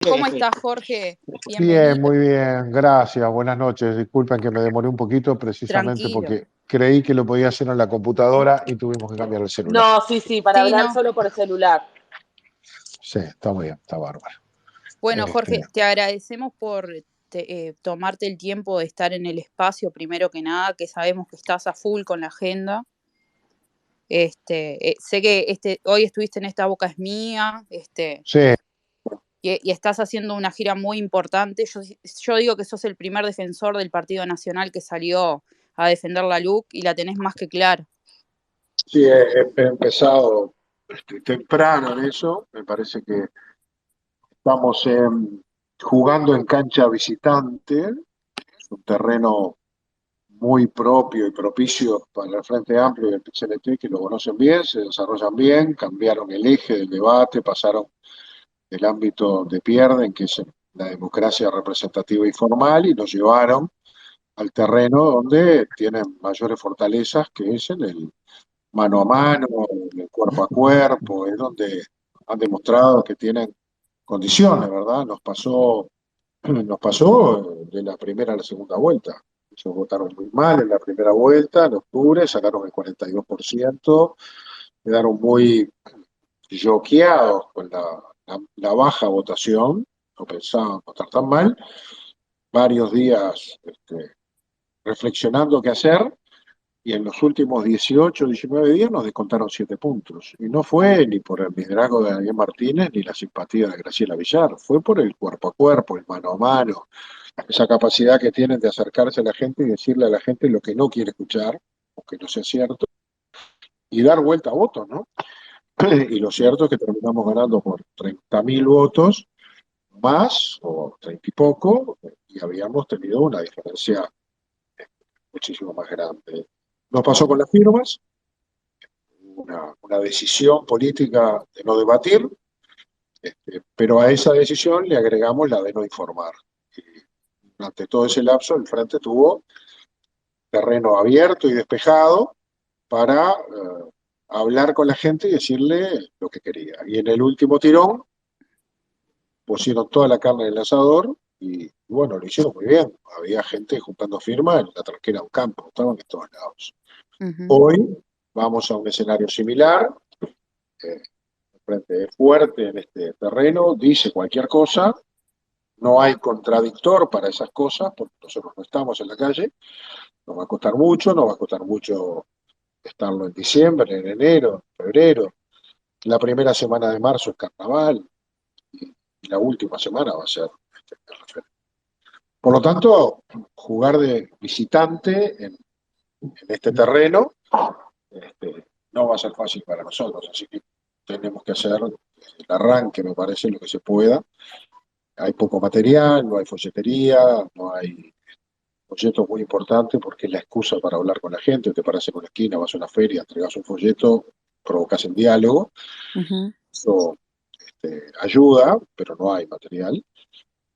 ¿Cómo estás, Jorge? Bien, Bienvenido. muy bien, gracias, buenas noches. Disculpen que me demoré un poquito precisamente Tranquilo. porque creí que lo podía hacer en la computadora y tuvimos que cambiar el celular. No, sí, sí, para Sí, hablar no. solo por el celular. Sí, está muy bien, está bárbaro. Bueno, Este, Jorge, te agradecemos por tomarte el tiempo de estar en el espacio, primero que nada, que sabemos que estás a full con la agenda. Sé que hoy estuviste en Esta Boca es Mía, sí, y estás haciendo una gira muy importante. Yo digo que sos el primer defensor del Partido Nacional que salió a defender la LUC y la tenés más que clara. Sí, he empezado temprano en eso. Me parece que estamos jugando en cancha visitante, es un terreno muy propio y propicio para el Frente Amplio y el PCNT, que lo conocen bien, se desarrollan bien, cambiaron el eje del debate, pasaron del ámbito de pierden, que es la democracia representativa y formal, y nos llevaron al terreno donde tienen mayores fortalezas, que es en el mano a mano, en el cuerpo a cuerpo, es donde han demostrado que tienen condiciones, ¿verdad? Nos pasó de la primera a la segunda vuelta. Ellos votaron muy mal en la primera vuelta, en octubre, sacaron el 42%, quedaron muy choqueados con la baja votación, no pensaban votar tan mal, varios días reflexionando qué hacer, y en los últimos 18 19 días nos descontaron 7 puntos. Y no fue ni por el liderazgo de Daniel Martínez ni la simpatía de Graciela Villar, fue por el cuerpo a cuerpo, el mano a mano, esa capacidad que tienen de acercarse a la gente y decirle a la gente lo que no quiere escuchar, aunque no sea cierto, y dar vuelta a votos, ¿no? Y lo cierto es que terminamos ganando por 30.000 votos más, o 30 y poco, y habíamos tenido una diferencia muchísimo más grande. Nos pasó con las firmas, una decisión política de no debatir, pero a esa decisión le agregamos la de no informar. Y durante todo ese lapso el Frente tuvo terreno abierto y despejado para hablar con la gente y decirle lo que quería. Y en el último tirón pusieron toda la carne en el asador y bueno, lo hicieron muy bien. Había gente juntando firmas en la tranquera de un campo, estaban en todos lados. Ujú. Hoy vamos a un escenario similar. El Frente es fuerte en este terreno, dice cualquier cosa, no hay contradictor para esas cosas, porque nosotros no estamos en la calle, nos va a costar mucho, nos va a costar mucho estarlo en diciembre, en enero, en febrero. La primera semana de marzo es carnaval y la última semana va a ser el referéndum. Por lo tanto, jugar de visitante en este terreno no va a ser fácil para nosotros, así que tenemos que hacer el arranque, me parece, lo que se pueda. Hay poco material, no hay folletería, no hay folletos muy importantes porque es la excusa para hablar con la gente. Te paras en una esquina, vas a una feria, entregas un folleto, provocas el diálogo. Ujú. Eso ayuda, pero no hay material.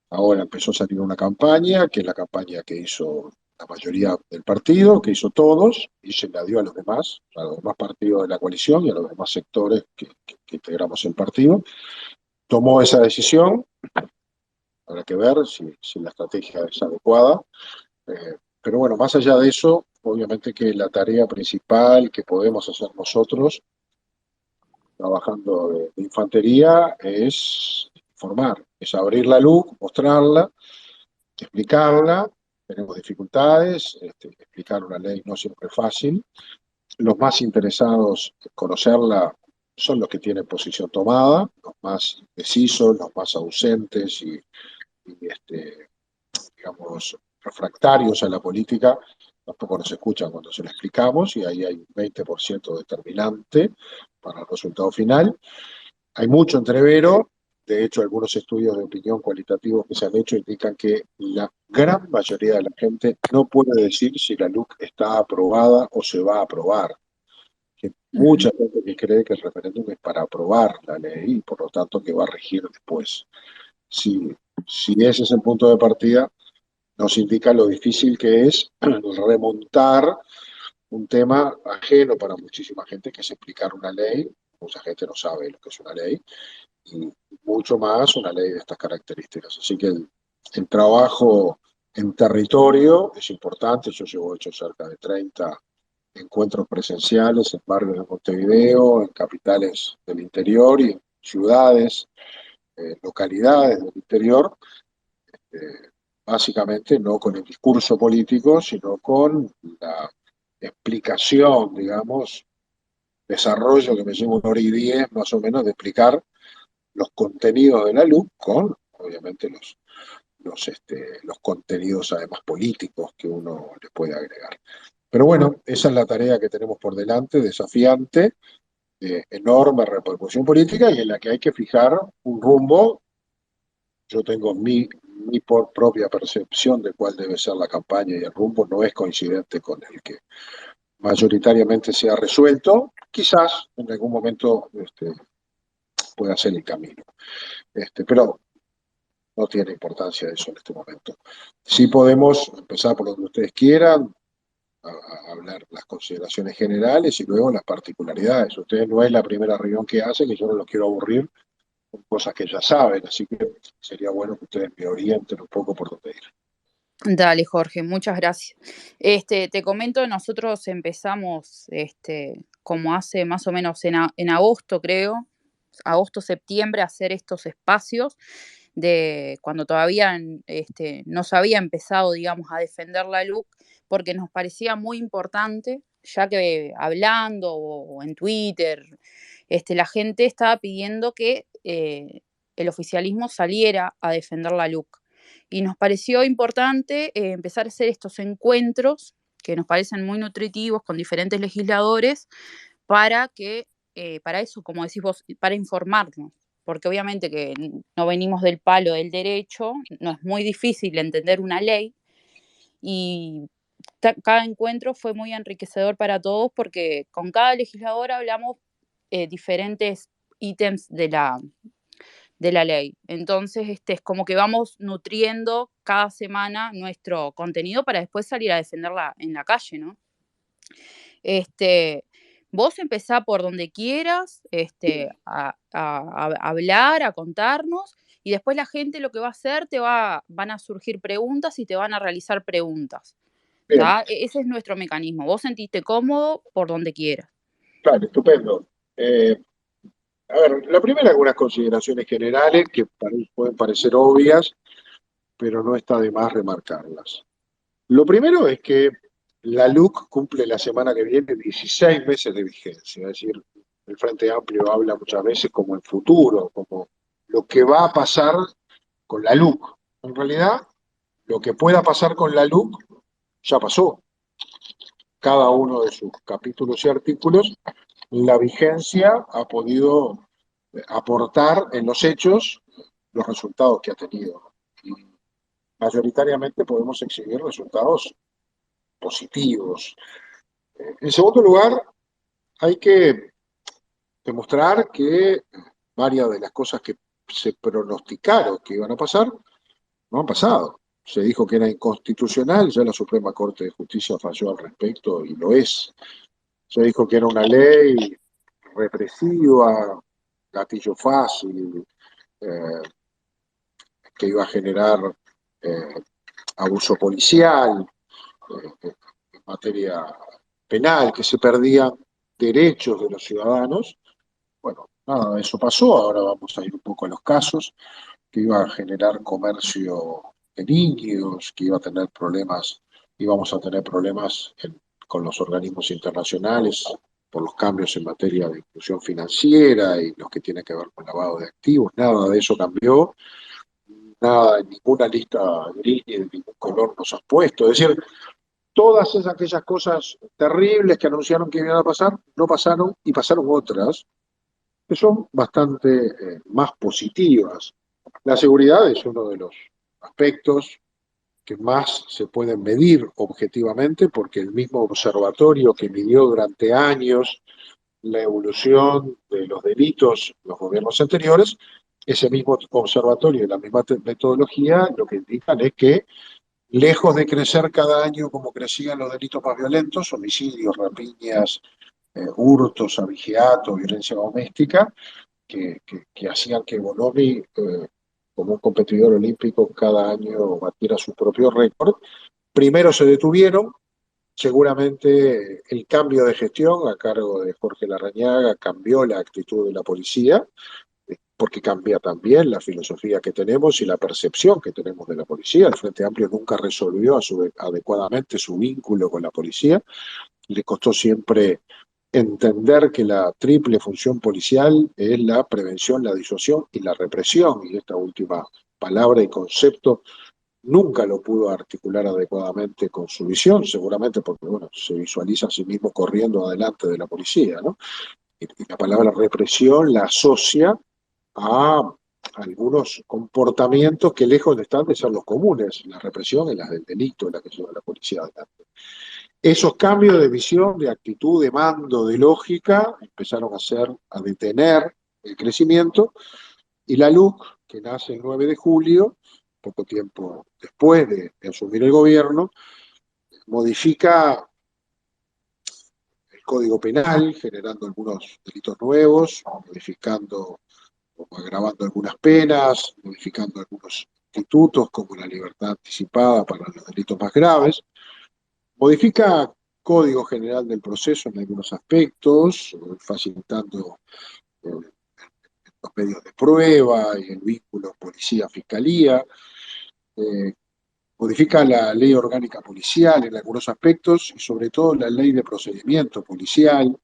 Ahora empezó a salir una campaña, que es la campaña que hizo la mayoría del partido, que hizo todos, y se la dio a los demás partidos de la coalición y a los demás sectores que integramos el partido. Tomó esa decisión, habrá que ver si la estrategia es adecuada. Pero bueno, más allá de eso, obviamente que la tarea principal que podemos hacer nosotros, trabajando de infantería, es informar, es abrir la luz, mostrarla, explicarla. Tenemos dificultades, explicar una ley no siempre es fácil. Los más interesados en conocerla son los que tienen posición tomada, los más indecisos, los más ausentes y digamos, refractarios a la política, tampoco nos escuchan cuando se lo explicamos y ahí hay un 20% determinante para el resultado final. Hay mucho entrevero, de hecho algunos estudios de opinión cualitativos que se han hecho indican que la gran mayoría de la gente no puede decir si la LUC está aprobada o se va a aprobar. Que Ujú. mucha gente que cree que el referéndum es para aprobar la ley y por lo tanto que va a regir después. Si, si ese es el punto de partida, nos indica lo difícil que es remontar un tema ajeno para muchísima gente, que es explicar una ley. Mucha gente no sabe lo que es una ley. y mucho más una ley de estas características. Así que el trabajo en territorio es importante. Yo llevo hecho cerca de 30 encuentros presenciales en barrios de Montevideo, en capitales del interior y en ciudades, localidades del interior, eh, básicamente no con el discurso político, sino con la explicación, digamos, desarrollo que me lleva 1 hora y 10 más o menos de explicar los contenidos de la LUC con, obviamente, los contenidos además políticos que uno le puede agregar. Pero bueno, esa es la tarea que tenemos por delante, desafiante, de enorme repercusión política y en la que hay que fijar un rumbo. Yo tengo mi propia percepción de cuál debe ser la campaña y el rumbo no es coincidente con el que mayoritariamente se ha resuelto. Quizás en algún momento pueda ser el camino. Pero no tiene importancia eso en este momento. Sí podemos empezar por donde ustedes quieran, a hablar las consideraciones generales y luego las particularidades. Ustedes no es la primera reunión que hacen y yo no los quiero aburrir con cosas que ya saben, así que sería bueno que ustedes me orienten un poco por dónde ir. Dale, Jorge, muchas gracias. Te comento, nosotros empezamos como hace más o menos en agosto, creo, agosto, septiembre, a hacer estos espacios de cuando todavía no se había empezado, digamos, a defender la LUC, porque nos parecía muy importante, ya que hablando o en Twitter, la gente estaba pidiendo que el oficialismo saliera a defender la LUC. Y nos pareció importante empezar a hacer estos encuentros que nos parecen muy nutritivos con diferentes legisladores para para eso, como decís vos, para informarnos, porque obviamente que no venimos del palo del derecho, no es muy difícil entender una ley y cada encuentro fue muy enriquecedor para todos porque con cada legislador hablamos diferentes ítems de la ley. Entonces, es como que vamos nutriendo cada semana nuestro contenido para después salir a defenderla en la calle, ¿no? Vos empezá por donde quieras, a hablar, a contarnos, y después la gente lo que va a hacer, van a surgir preguntas y te van a realizar preguntas. Bien, Ese es nuestro mecanismo. Vos sentiste cómodo por donde quieras. claro, estupendo. A ver, la primera, algunas consideraciones generales que pueden parecer obvias, pero no está de más remarcarlas. Lo primero es que la LUC cumple la semana que viene 16 meses de vigencia, es decir, el Frente Amplio habla muchas veces como el futuro, como lo que va a pasar con la LUC. En realidad, lo que pueda pasar con la LUC ya pasó. Cada uno de sus capítulos y artículos, la vigencia ha podido aportar en los hechos los resultados que ha tenido. Y mayoritariamente podemos exhibir resultados positivos. En segundo lugar, hay que demostrar que varias de las cosas que se pronosticaron que iban a pasar, no han pasado. Se dijo que era inconstitucional, ya la Suprema Corte de Justicia falló al respecto y lo es. Se dijo que era una ley represiva, gatillo fácil, eh, que iba a generar eh, abuso policial, en materia penal, que se perdían derechos de los ciudadanos. Bueno, nada de eso pasó, ahora vamos a ir un poco a los casos, que iba a generar comercio de niños, que iba a tener problemas, íbamos a tener problemas con los organismos internacionales por los cambios en materia de inclusión financiera y los que tienen que ver con lavado de activos, nada de eso cambió, nada, ninguna lista gris ni de ningún color nos ha puesto, es decir, todas aquellas cosas terribles que anunciaron que iban a pasar, no pasaron y pasaron otras que son bastante más positivas. La seguridad es uno de los aspectos que más se pueden medir objetivamente porque el mismo observatorio que midió durante años la evolución de los delitos en los gobiernos anteriores, ese mismo observatorio y la misma metodología lo que indican es que lejos de crecer cada año como crecían los delitos más violentos, homicidios, rapiñas, hurtos, abigeato, violencia doméstica, que hacían que Bonomi, como un competidor olímpico, cada año batiera su propio récord. Primero se detuvieron, seguramente el cambio de gestión a cargo de Jorge Larrañaga cambió la actitud de la policía, porque cambia también la filosofía que tenemos y la percepción que tenemos de la policía. El Frente Amplio nunca resolvió adecuadamente su vínculo con la policía. Le costó siempre entender que la triple función policial es la prevención, la disuasión y la represión. Y esta última palabra y concepto nunca lo pudo articular adecuadamente con su visión, seguramente porque, bueno, se visualiza a sí mismo corriendo adelante de la policía, ¿no? Y la palabra represión la asocia a algunos comportamientos que lejos de estar de ser los comunes, la represión y las del delito, la que lleva la policía adelante. Esos cambios de visión, de actitud, de mando, de lógica, empezaron a detener el crecimiento, y la LUC, que nace el 9 de julio, poco tiempo después de asumir el gobierno, modifica el Código Penal, generando algunos delitos nuevos, modificando o agravando algunas penas, modificando algunos institutos como la libertad anticipada para los delitos más graves, modifica Código General del Proceso en algunos aspectos, facilitando los medios de prueba y el vínculo policía-fiscalía, modifica la ley orgánica policial en algunos aspectos y sobre todo la ley de procedimiento policial,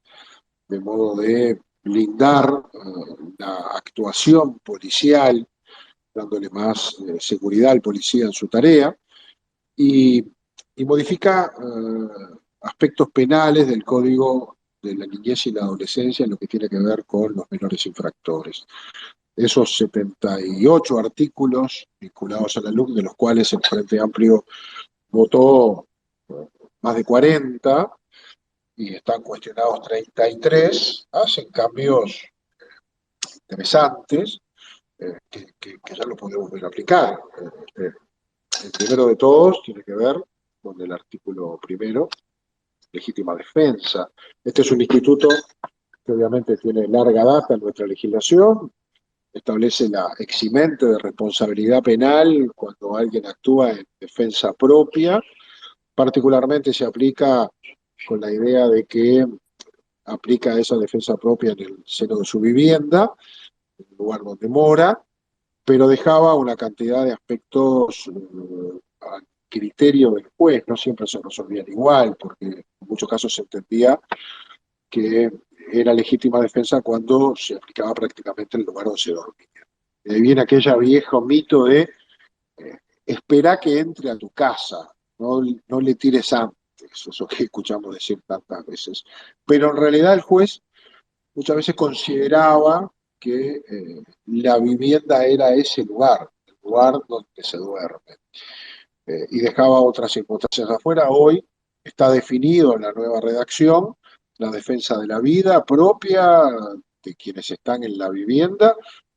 de modo de blindar la actuación policial, dándole más seguridad al policía en su tarea, y, y modifica aspectos penales del Código de la Niñez y la Adolescencia en lo que tiene que ver con los menores infractores. Esos 78 artículos vinculados a la LUC, de los cuales el Frente Amplio votó más de 40 y están cuestionados 33, hacen cambios interesantes que ya lo podemos ver aplicar. El primero de todos tiene que ver con el artículo primero, legítima defensa. Este es un instituto que obviamente tiene larga data en nuestra legislación, establece la eximente de responsabilidad penal cuando alguien actúa en defensa propia. Particularmente se aplica con la idea de que aplica esa defensa propia en el seno de su vivienda, en el lugar donde mora, pero dejaba una cantidad de aspectos al criterio del juez. No siempre se resolvían igual, porque en muchos casos se entendía que era legítima defensa cuando se aplicaba prácticamente en el lugar donde se dormía. De ahí viene aquella viejo mito de espera que entre a tu casa, no le tires antes, eso que escuchamos decir tantas veces. Pero en realidad el juez muchas veces consideraba que la vivienda era ese lugar, el lugar donde se duerme, y dejaba otras circunstancias afuera. Hoy está definido en la nueva redacción la defensa de la vida propia de quienes están en la vivienda,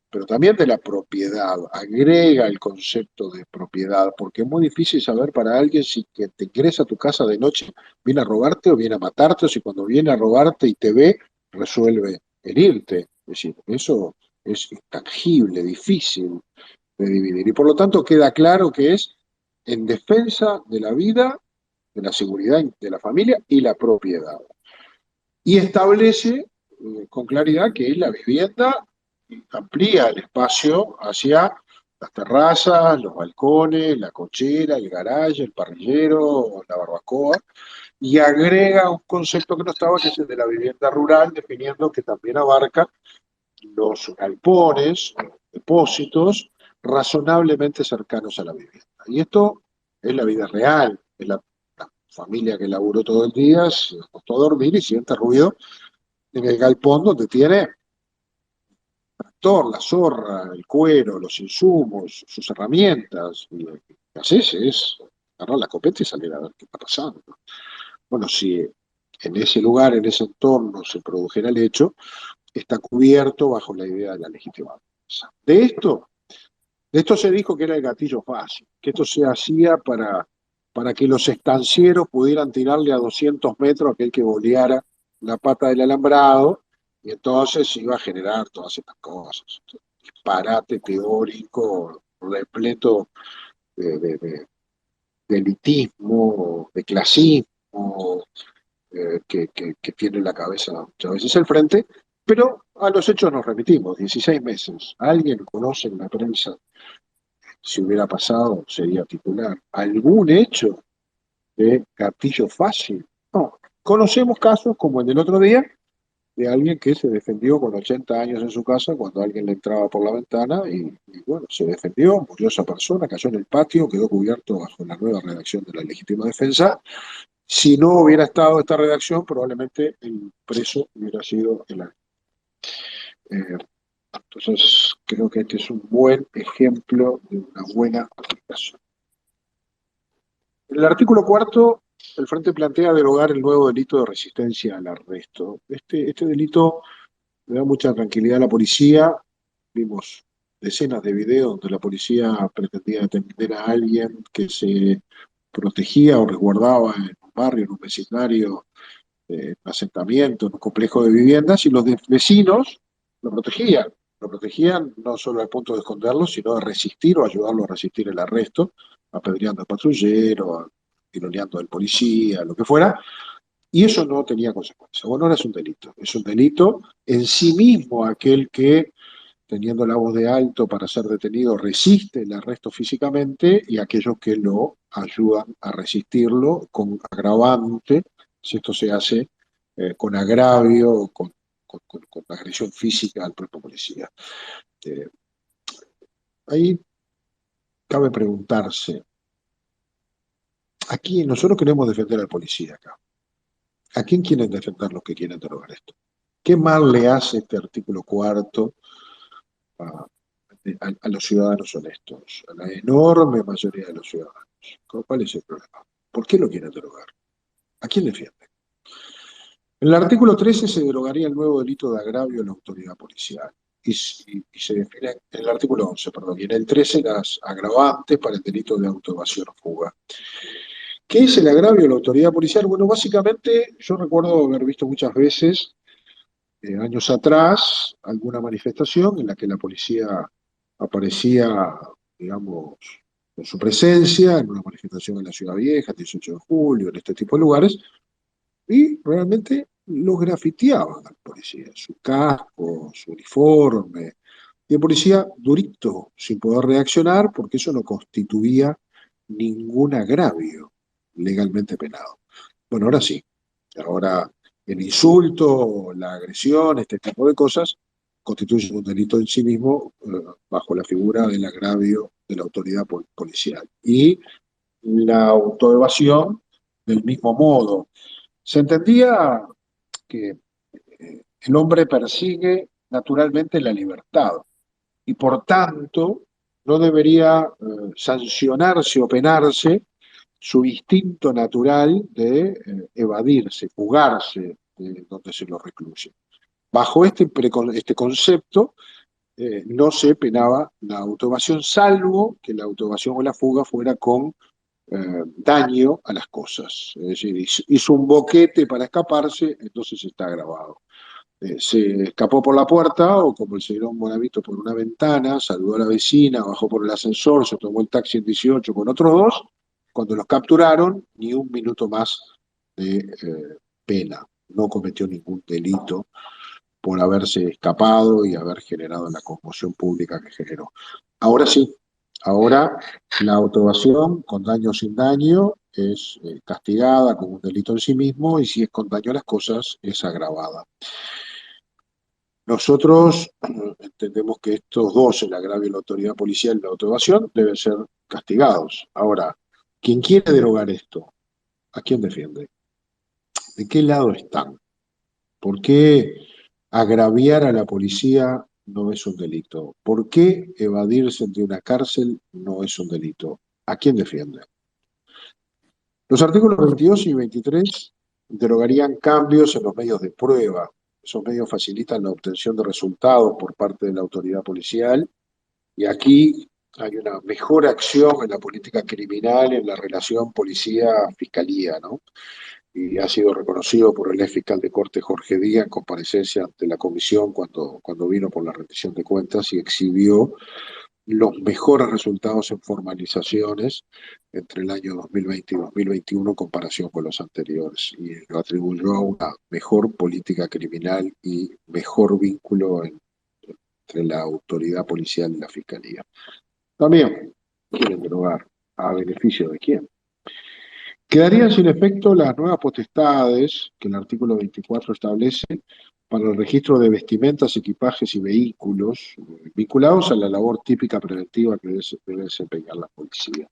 pero también de la propiedad. Agrega el concepto de propiedad, porque es muy difícil saber para alguien si quien te ingresa a tu casa de noche viene a robarte o viene a matarte, o si cuando viene a robarte y te ve, resuelve herirte. Es decir, eso es intangible, difícil de dividir. Y por lo tanto queda claro que es en defensa de la vida, de la seguridad de la familia y la propiedad. Y establece con claridad que la vivienda amplía el espacio hacia las terrazas, los balcones, la cochera, el garaje, el parrillero, la barbacoa, y agrega un concepto que no estaba, que es el de la vivienda rural, definiendo que también abarca los galpones, los depósitos, razonablemente cercanos a la vivienda. Y esto es la vida real, es la familia que laburó todo el día, se acostó a dormir y siente ruido en el galpón donde tiene el tractor, la zorra, el cuero, los insumos, sus herramientas. Y lo que haces es agarrar la escopeta y salir a ver qué está pasando. Bueno, si en ese lugar, en ese entorno se produjera el hecho, está cubierto bajo la idea de la legítima defensa. De esto se dijo que era el gatillo fácil, que esto se hacía para que los estancieros pudieran tirarle a 200 metros a aquel que boleara la pata del alambrado, Y entonces iba a generar todas estas cosas. Disparate teórico, repleto de elitismo, de clasismo, que tiene en la cabeza muchas veces el frente, pero a los hechos nos remitimos, 16 meses. ¿Alguien conoce en la prensa si hubiera pasado, sería titular? ¿Algún hecho de gatillo fácil? No. Conocemos casos como el del otro día, de alguien que se defendió con 80 años en su casa cuando alguien le entraba por la ventana bueno, se defendió, murió esa persona, cayó en el patio, quedó cubierto bajo la nueva redacción de la legítima defensa. Si no hubiera estado esta redacción, probablemente el preso hubiera sido el árbitro. Entonces, creo que este es un buen ejemplo de una buena aplicación. En el artículo cuarto, el Frente plantea derogar el nuevo delito de resistencia al arresto. Este delito le da mucha tranquilidad a la policía. Vimos decenas de videos donde la policía pretendía detener a alguien que se protegía o resguardaba en un barrio, en un vecindario, un asentamiento, en un complejo de viviendas, y los vecinos lo protegían. Lo protegían no solo al punto de esconderlo, sino de resistir o ayudarlo a resistir el arresto, apedreando al patrullero, tironeando al policía, lo que fuera, y eso no tenía consecuencias. Bueno, ahora es un delito. Es un delito en sí mismo aquel que, teniendo la voz de alto para ser detenido, resiste el arresto físicamente, y aquellos que lo ayudan a resistirlo con agravante, si esto se hace con agravio, con agresión física al propio policía. Eh, Ahí cabe preguntarse, aquí nosotros queremos defender al policía acá. ¿A quién quieren defender los que quieren derogar esto? ¿Qué mal le hace este artículo cuarto a, a los ciudadanos honestos, a la enorme mayoría de los ciudadanos? ¿Cuál es el problema? ¿Por qué lo quieren derogar? ¿A quién defiende? En el artículo 13 se derogaría el nuevo delito de agravio a la autoridad policial. Y se define en el artículo 11, perdón, y en el 13 las agravantes para el delito de autoevasión o fuga. ¿Qué es el agravio a la autoridad policial? Bueno, básicamente yo recuerdo haber visto muchas veces, años atrás, alguna manifestación en la que la policía aparecía, digamos, con su presencia en una manifestación en la Ciudad Vieja, el 18 de julio, en este tipo de lugares, y realmente los grafiteaban al policía, su casco, su uniforme, y el policía durito, sin poder reaccionar, porque eso no constituía ningún agravio legalmente penado. Bueno, ahora sí, ahora el insulto, la agresión, este tipo de cosas, constituyen un delito en sí mismo, bajo la figura del agravio de la autoridad policial. Y la autoevasión, del mismo modo. Se entendía que el hombre persigue naturalmente la libertad y por tanto no debería sancionarse o penarse su instinto natural de evadirse, fugarse de donde se lo recluye. Bajo este concepto no se penaba la autoevasión, salvo que la autoevasión o la fuga fuera con daño a las cosas. Es decir, hizo un boquete para escaparse, entonces está agravado. Se escapó por la puerta, o como el señor Bonavito por una ventana, saludó a la vecina, bajó por el ascensor, se tomó el taxi en 18 con otros dos. Cuando los capturaron, ni un minuto más de pena. No cometió ningún delito por haberse escapado y haber generado la conmoción pública que generó. Ahora sí, ahora la autoevasión con daño o sin daño es castigada como un delito en sí mismo, y si es con daño a las cosas es agravada. Nosotros entendemos que estos dos, el agravio de la autoridad policial y la autoevasión, deben ser castigados. Ahora, quien quiere derogar esto, ¿a quién defiende? ¿De qué lado están? ¿Por qué agraviar a la policía no es un delito? ¿Por qué evadirse de una cárcel no es un delito? ¿A quién defiende? Los artículos 22 y 23 derogarían cambios en los medios de prueba. Esos medios facilitan la obtención de resultados por parte de la autoridad policial, y aquí hay una mejor acción en la política criminal, en la relación policía-fiscalía, ¿no? y ha sido reconocido por el ex fiscal de Corte Jorge Díaz en comparecencia ante la comisión cuando vino por la rendición de cuentas y exhibió los mejores resultados en formalizaciones entre el año 2020 y 2021 en comparación con los anteriores, y lo atribuyó a una mejor política criminal y mejor vínculo entre la autoridad policial y la fiscalía. También quieren derogar. ¿A beneficio de quién? Quedarían sin efecto las nuevas potestades que el artículo 24 establece para el registro de vestimentas, equipajes y vehículos vinculados a la labor típica preventiva que debe desempeñar la policía.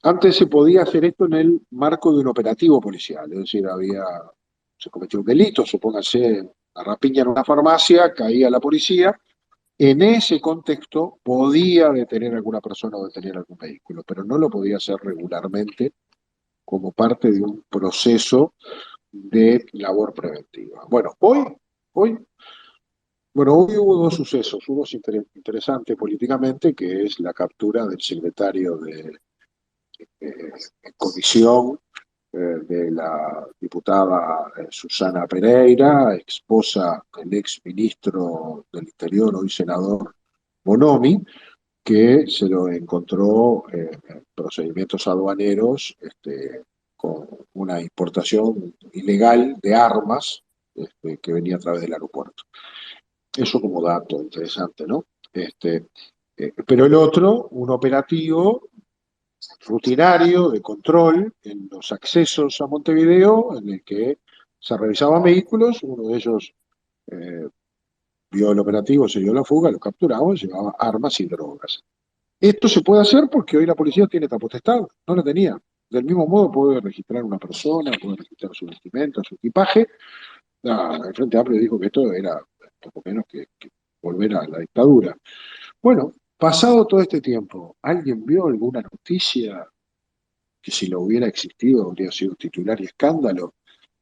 Antes se podía hacer esto en el marco de un operativo policial, es decir, se cometió un delito, supóngase una rapiña en una farmacia, caía la policía, en ese contexto podía detener a alguna persona o detener algún vehículo, pero no lo podía hacer regularmente como parte de un proceso de labor preventiva. Hoy hubo dos sucesos, uno es interesante políticamente, que es la captura del secretario de comisión de la diputada Susana Pereira, esposa del ex ministro del Interior, hoy senador Bonomi, que se lo encontró en procedimientos aduaneros con una importación ilegal de armas que venía a través del aeropuerto. Eso como dato interesante, ¿no? Pero el otro, un operativo rutinario de control en los accesos a Montevideo, en el que se revisaban vehículos, uno de ellos vio el operativo, se dio la fuga, lo capturamos, llevaba armas y drogas. Esto se puede hacer porque hoy la policía tiene esta potestad, no la tenía. Del mismo modo puede registrar una persona, puede registrar su vestimenta, su equipaje. El Frente Amplio dijo que esto era poco menos que volver a la dictadura. Bueno, pasado todo este tiempo, ¿alguien vio alguna noticia que si lo hubiera existido habría sido titular y escándalo,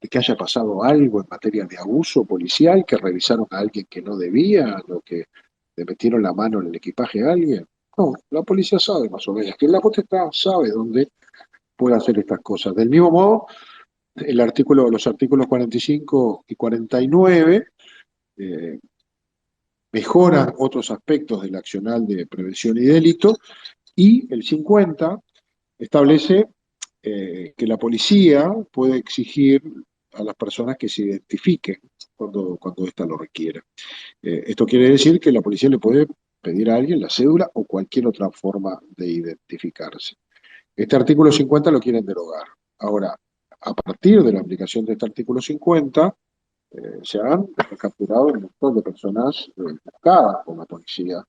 de que haya pasado algo en materia de abuso policial, que revisaron a alguien que no debía, o que le metieron la mano en el equipaje a alguien? No, la policía sabe más o menos, que la potestad sabe dónde puede hacer estas cosas. Del mismo modo, los artículos 45 y 49 mejoran otros aspectos del accional de prevención y delito, y el 50 establece que la policía puede exigir a las personas que se identifiquen cuando ésta lo requiera. Esto quiere decir que la policía le puede pedir a alguien la cédula o cualquier otra forma de identificarse. Este artículo 50 lo quieren derogar. Ahora, a partir de la aplicación de este artículo 50, se han capturado un montón de personas buscadas por la policía.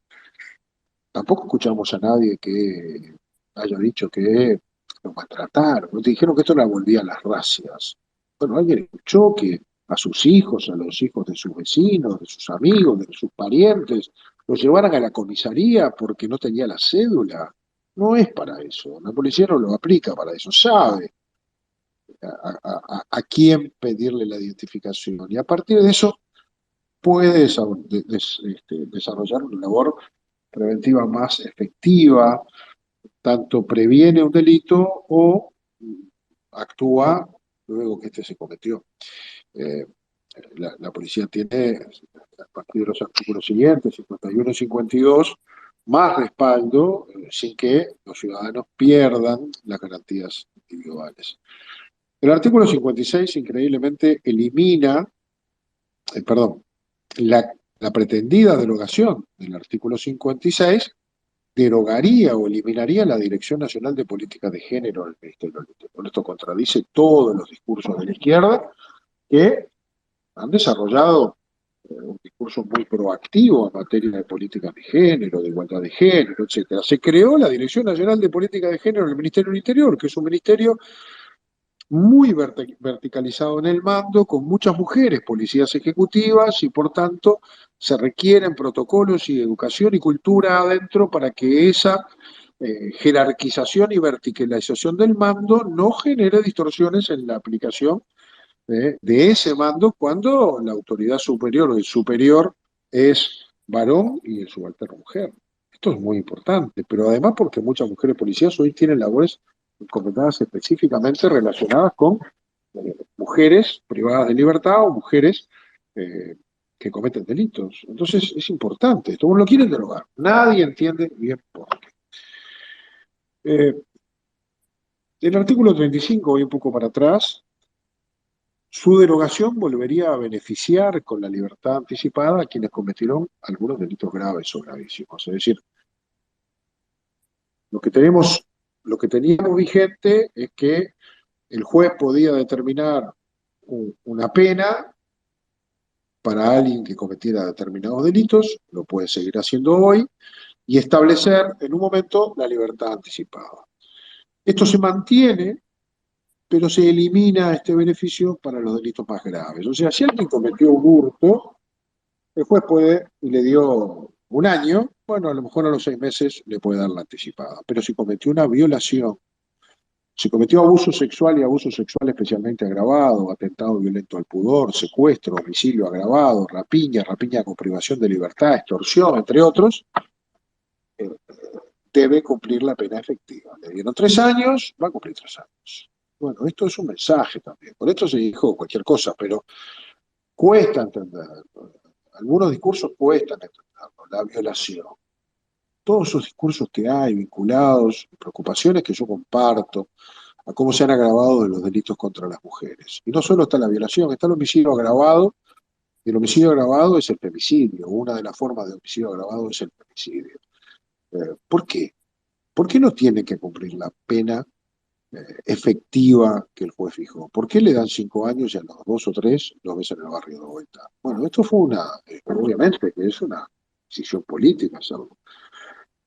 Tampoco escuchamos a nadie que haya dicho que los maltrataron. Nos dijeron que esto la volvía a las racias. Bueno, alguien escuchó que a sus hijos, a los hijos de sus vecinos, de sus amigos, de sus parientes, los llevaran a la comisaría porque no tenía la cédula. No es para eso. La policía no lo aplica para eso. Sabe a quién pedirle la identificación. Y a partir de eso puede desarrollar una labor preventiva más efectiva, tanto previene un delito o actúa luego que este se cometió. La policía tiene, a partir de los artículos siguientes, 51 y 52, más respaldo sin que los ciudadanos pierdan las garantías individuales. El artículo 56 increíblemente elimina, la pretendida derogación del artículo 56 derogaría o eliminaría la Dirección Nacional de Política de Género del Ministerio del Interior. Esto contradice todos los discursos de la izquierda que han desarrollado un discurso muy proactivo en materia de políticas de género, de igualdad de género, etc. Se creó la Dirección Nacional de Política de Género del Ministerio del Interior, que es un ministerio muy verticalizado en el mando, con muchas mujeres policías ejecutivas, y por tanto se requieren protocolos y educación y cultura adentro para que esa jerarquización y verticalización del mando no genere distorsiones en la aplicación de ese mando cuando la autoridad superior o el superior es varón y el subalterno mujer. Esto es muy importante, pero además porque muchas mujeres policías hoy tienen labores encomendadas específicamente relacionadas con mujeres privadas de libertad o mujeres que cometen delitos. Entonces es importante esto. Lo quieren derogar. Nadie entiende bien por qué. El artículo 35, voy un poco para atrás, su derogación volvería a beneficiar con la libertad anticipada a quienes cometieron algunos delitos graves o gravísimos. Es decir, lo que teníamos vigente es que el juez podía determinar una pena para alguien que cometiera determinados delitos, lo puede seguir haciendo hoy, y establecer en un momento la libertad anticipada. Esto se mantiene, pero se elimina este beneficio para los delitos más graves. O sea, si alguien cometió un hurto, el juez puede, y le dio un año, bueno, a lo mejor a los 6 meses le puede dar la anticipada. Pero si cometió una violación, si cometió abuso sexual y abuso sexual especialmente agravado, atentado violento al pudor, secuestro, homicidio agravado, rapiña con privación de libertad, extorsión, entre otros, eh, debe cumplir la pena efectiva. Le dieron 3 años, va a cumplir 3 años. Bueno, esto es un mensaje también. Por esto se dijo cualquier cosa, pero cuesta entenderlo. Algunos discursos cuestan entenderlo. La violación. Todos esos discursos que hay vinculados, preocupaciones que yo comparto, a cómo se han agravado los delitos contra las mujeres. Y no solo está la violación, está el homicidio agravado, y el homicidio agravado es el femicidio. Una de las formas de homicidio agravado es el femicidio. ¿Por qué? ¿Por qué no tiene que cumplir la pena efectiva que el juez fijó? ¿Por qué le dan 5 años y a los 2 o 3 los ves en el barrio de vuelta? Bueno, esto fue obviamente que es una decisión política hacerlo.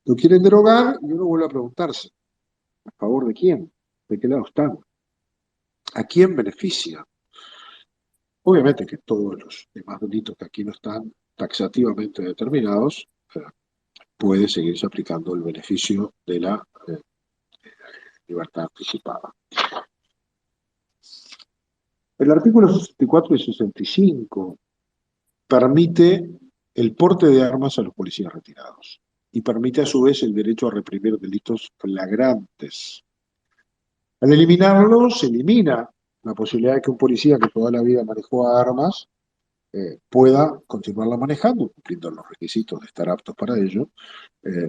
Lo quieren derogar y uno vuelve a preguntarse, ¿a favor de quién? ¿De qué lado están? ¿A quién beneficia? Obviamente que todos los demás delitos que aquí no están taxativamente determinados, puede seguirse aplicando el beneficio de la libertad anticipada. El artículo 64 y 65 permite el porte de armas a los policías retirados y permite a su vez el derecho a reprimir delitos flagrantes. Al eliminarlo, se elimina la posibilidad de que un policía que toda la vida manejó armas pueda continuarla manejando, cumpliendo los requisitos de estar aptos para ello,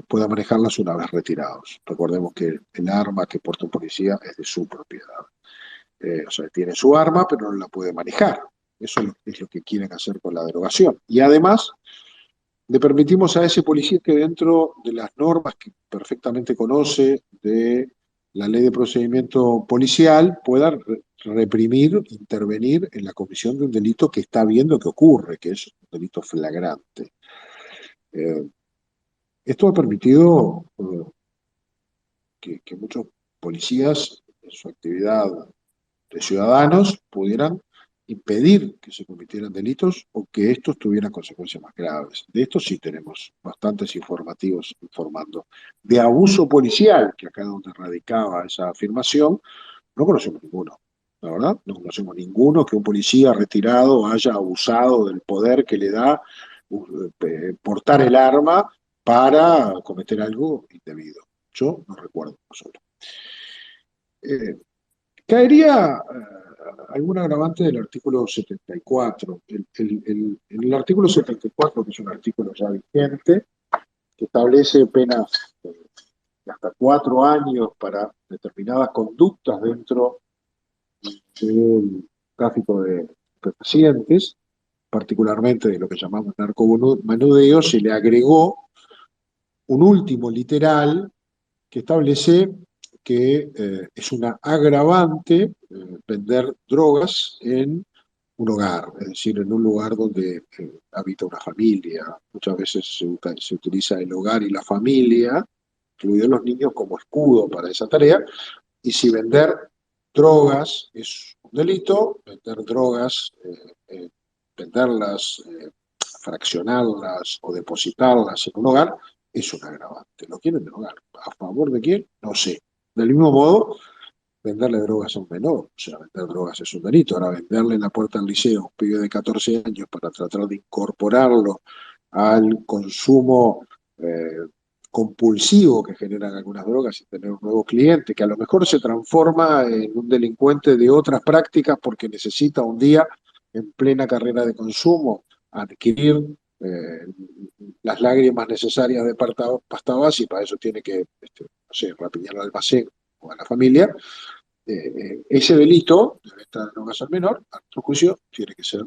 pueda manejarlas una vez retirados. Recordemos que el arma que porta un policía es de su propiedad. O sea, tiene su arma, pero no la puede manejar. Eso es lo que quieren hacer con la derogación. Y además, le permitimos a ese policía que dentro de las normas que perfectamente conoce de la ley de procedimiento policial pueda reprimir, intervenir en la comisión de un delito que está viendo que ocurre, que es un delito flagrante. Esto ha permitido que muchos policías en su actividad de ciudadanos pudieran impedir que se cometieran delitos o que estos tuvieran consecuencias más graves. De esto sí tenemos bastantes informativos informando. De abuso policial, que acá donde radicaba esa afirmación, no conocemos ninguno. La verdad, no conocemos ninguno que un policía retirado haya abusado del poder que le da portar el arma para cometer algo indebido. Yo no recuerdo solo. Caería algún agravante del artículo 74. El artículo 74, que es un artículo ya vigente, que establece penas de hasta 4 años para determinadas conductas dentro del tráfico de pacientes, particularmente de lo que llamamos narcomenudeo, se le agregó un último literal que establece que es una agravante vender drogas en un hogar, es decir, en un lugar donde habita una familia. Muchas veces se utiliza el hogar y la familia, incluidos los niños, como escudo para esa tarea, y si vender drogas es un delito, vender drogas, venderlas, fraccionarlas o depositarlas en un hogar es un agravante. ¿Lo quieren derogar? ¿A favor de quién? No sé. Del mismo modo, venderle drogas a un menor, o sea, vender drogas es un delito. Ahora, venderle en la puerta del liceo a un pibe de 14 años para tratar de incorporarlo al consumo compulsivo que generan algunas drogas y tener un nuevo cliente, que a lo mejor se transforma en un delincuente de otras prácticas porque necesita un día, en plena carrera de consumo, adquirir eh, las lágrimas necesarias de pasta base, y para eso tiene que, no sé, rapiñar al almacén o a la familia. Ese delito de venta de drogas al menor, a nuestro juicio, tiene que ser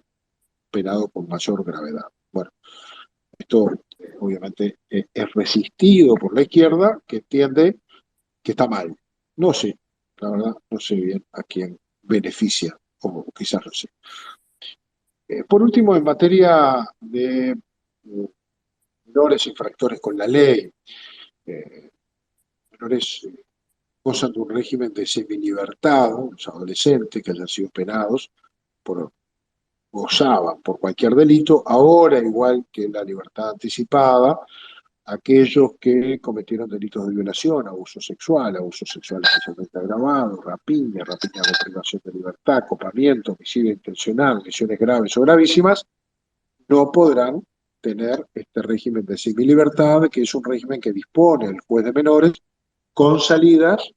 penado con mayor gravedad. Bueno, esto obviamente es resistido por la izquierda, que entiende que está mal. No sé, la verdad, no sé bien a quién beneficia, o quizás lo sé. Por último, en materia de menores infractores con la ley, menores gozan de un régimen de semilibertad, los adolescentes que hayan sido penados por gozaban por cualquier delito, ahora, igual que la libertad anticipada, aquellos que cometieron delitos de violación, abuso sexual especialmente agravado, rapiña con privación de libertad, copamiento, homicidio intencional, lesiones graves o gravísimas, no podrán tener este régimen de semilibertad, que es un régimen que dispone el juez de menores con salidas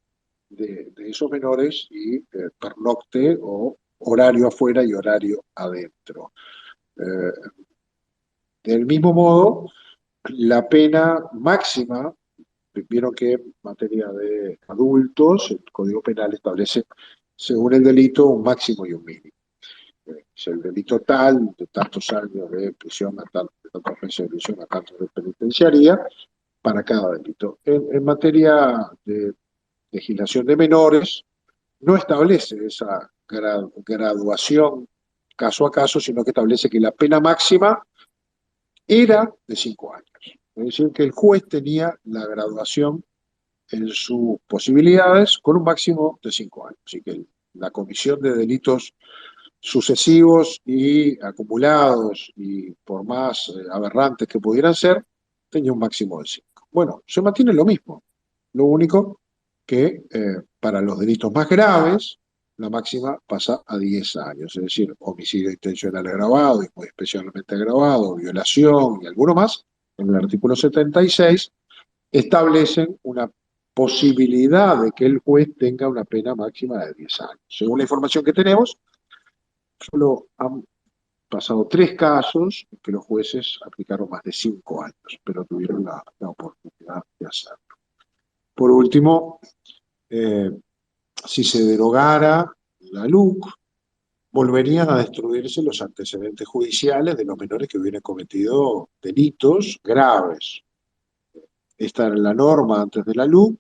de esos menores y pernocte o horario afuera y horario adentro. Eh, del mismo modo, la pena máxima, vieron que en materia de adultos, el Código Penal establece, según el delito, un máximo y un mínimo. Si el delito tal, de tantos años de prisión, de tantos meses de prisión, a tantos de penitenciaría, para cada delito. En materia de legislación de menores, no establece esa graduación caso a caso, sino que establece que la pena máxima era de 5 años. Es decir, que el juez tenía la graduación en sus posibilidades con un máximo de 5 años. Así que la comisión de delitos sucesivos y acumulados, y por más aberrantes que pudieran ser, tenía un máximo de 5. Bueno, se mantiene lo mismo. Lo único que para los delitos más graves, la máxima pasa a 10 años, es decir, homicidio intencional agravado y muy especialmente agravado, violación y alguno más, en el artículo 76, establecen una posibilidad de que el juez tenga una pena máxima de 10 años. Según la información que tenemos, solo han pasado 3 casos en que los jueces aplicaron más de 5 años, pero tuvieron la oportunidad de hacerlo. Por último, si se derogara la LUC, volverían a destruirse los antecedentes judiciales de los menores que hubieran cometido delitos graves. Esta era la norma antes de la LUC,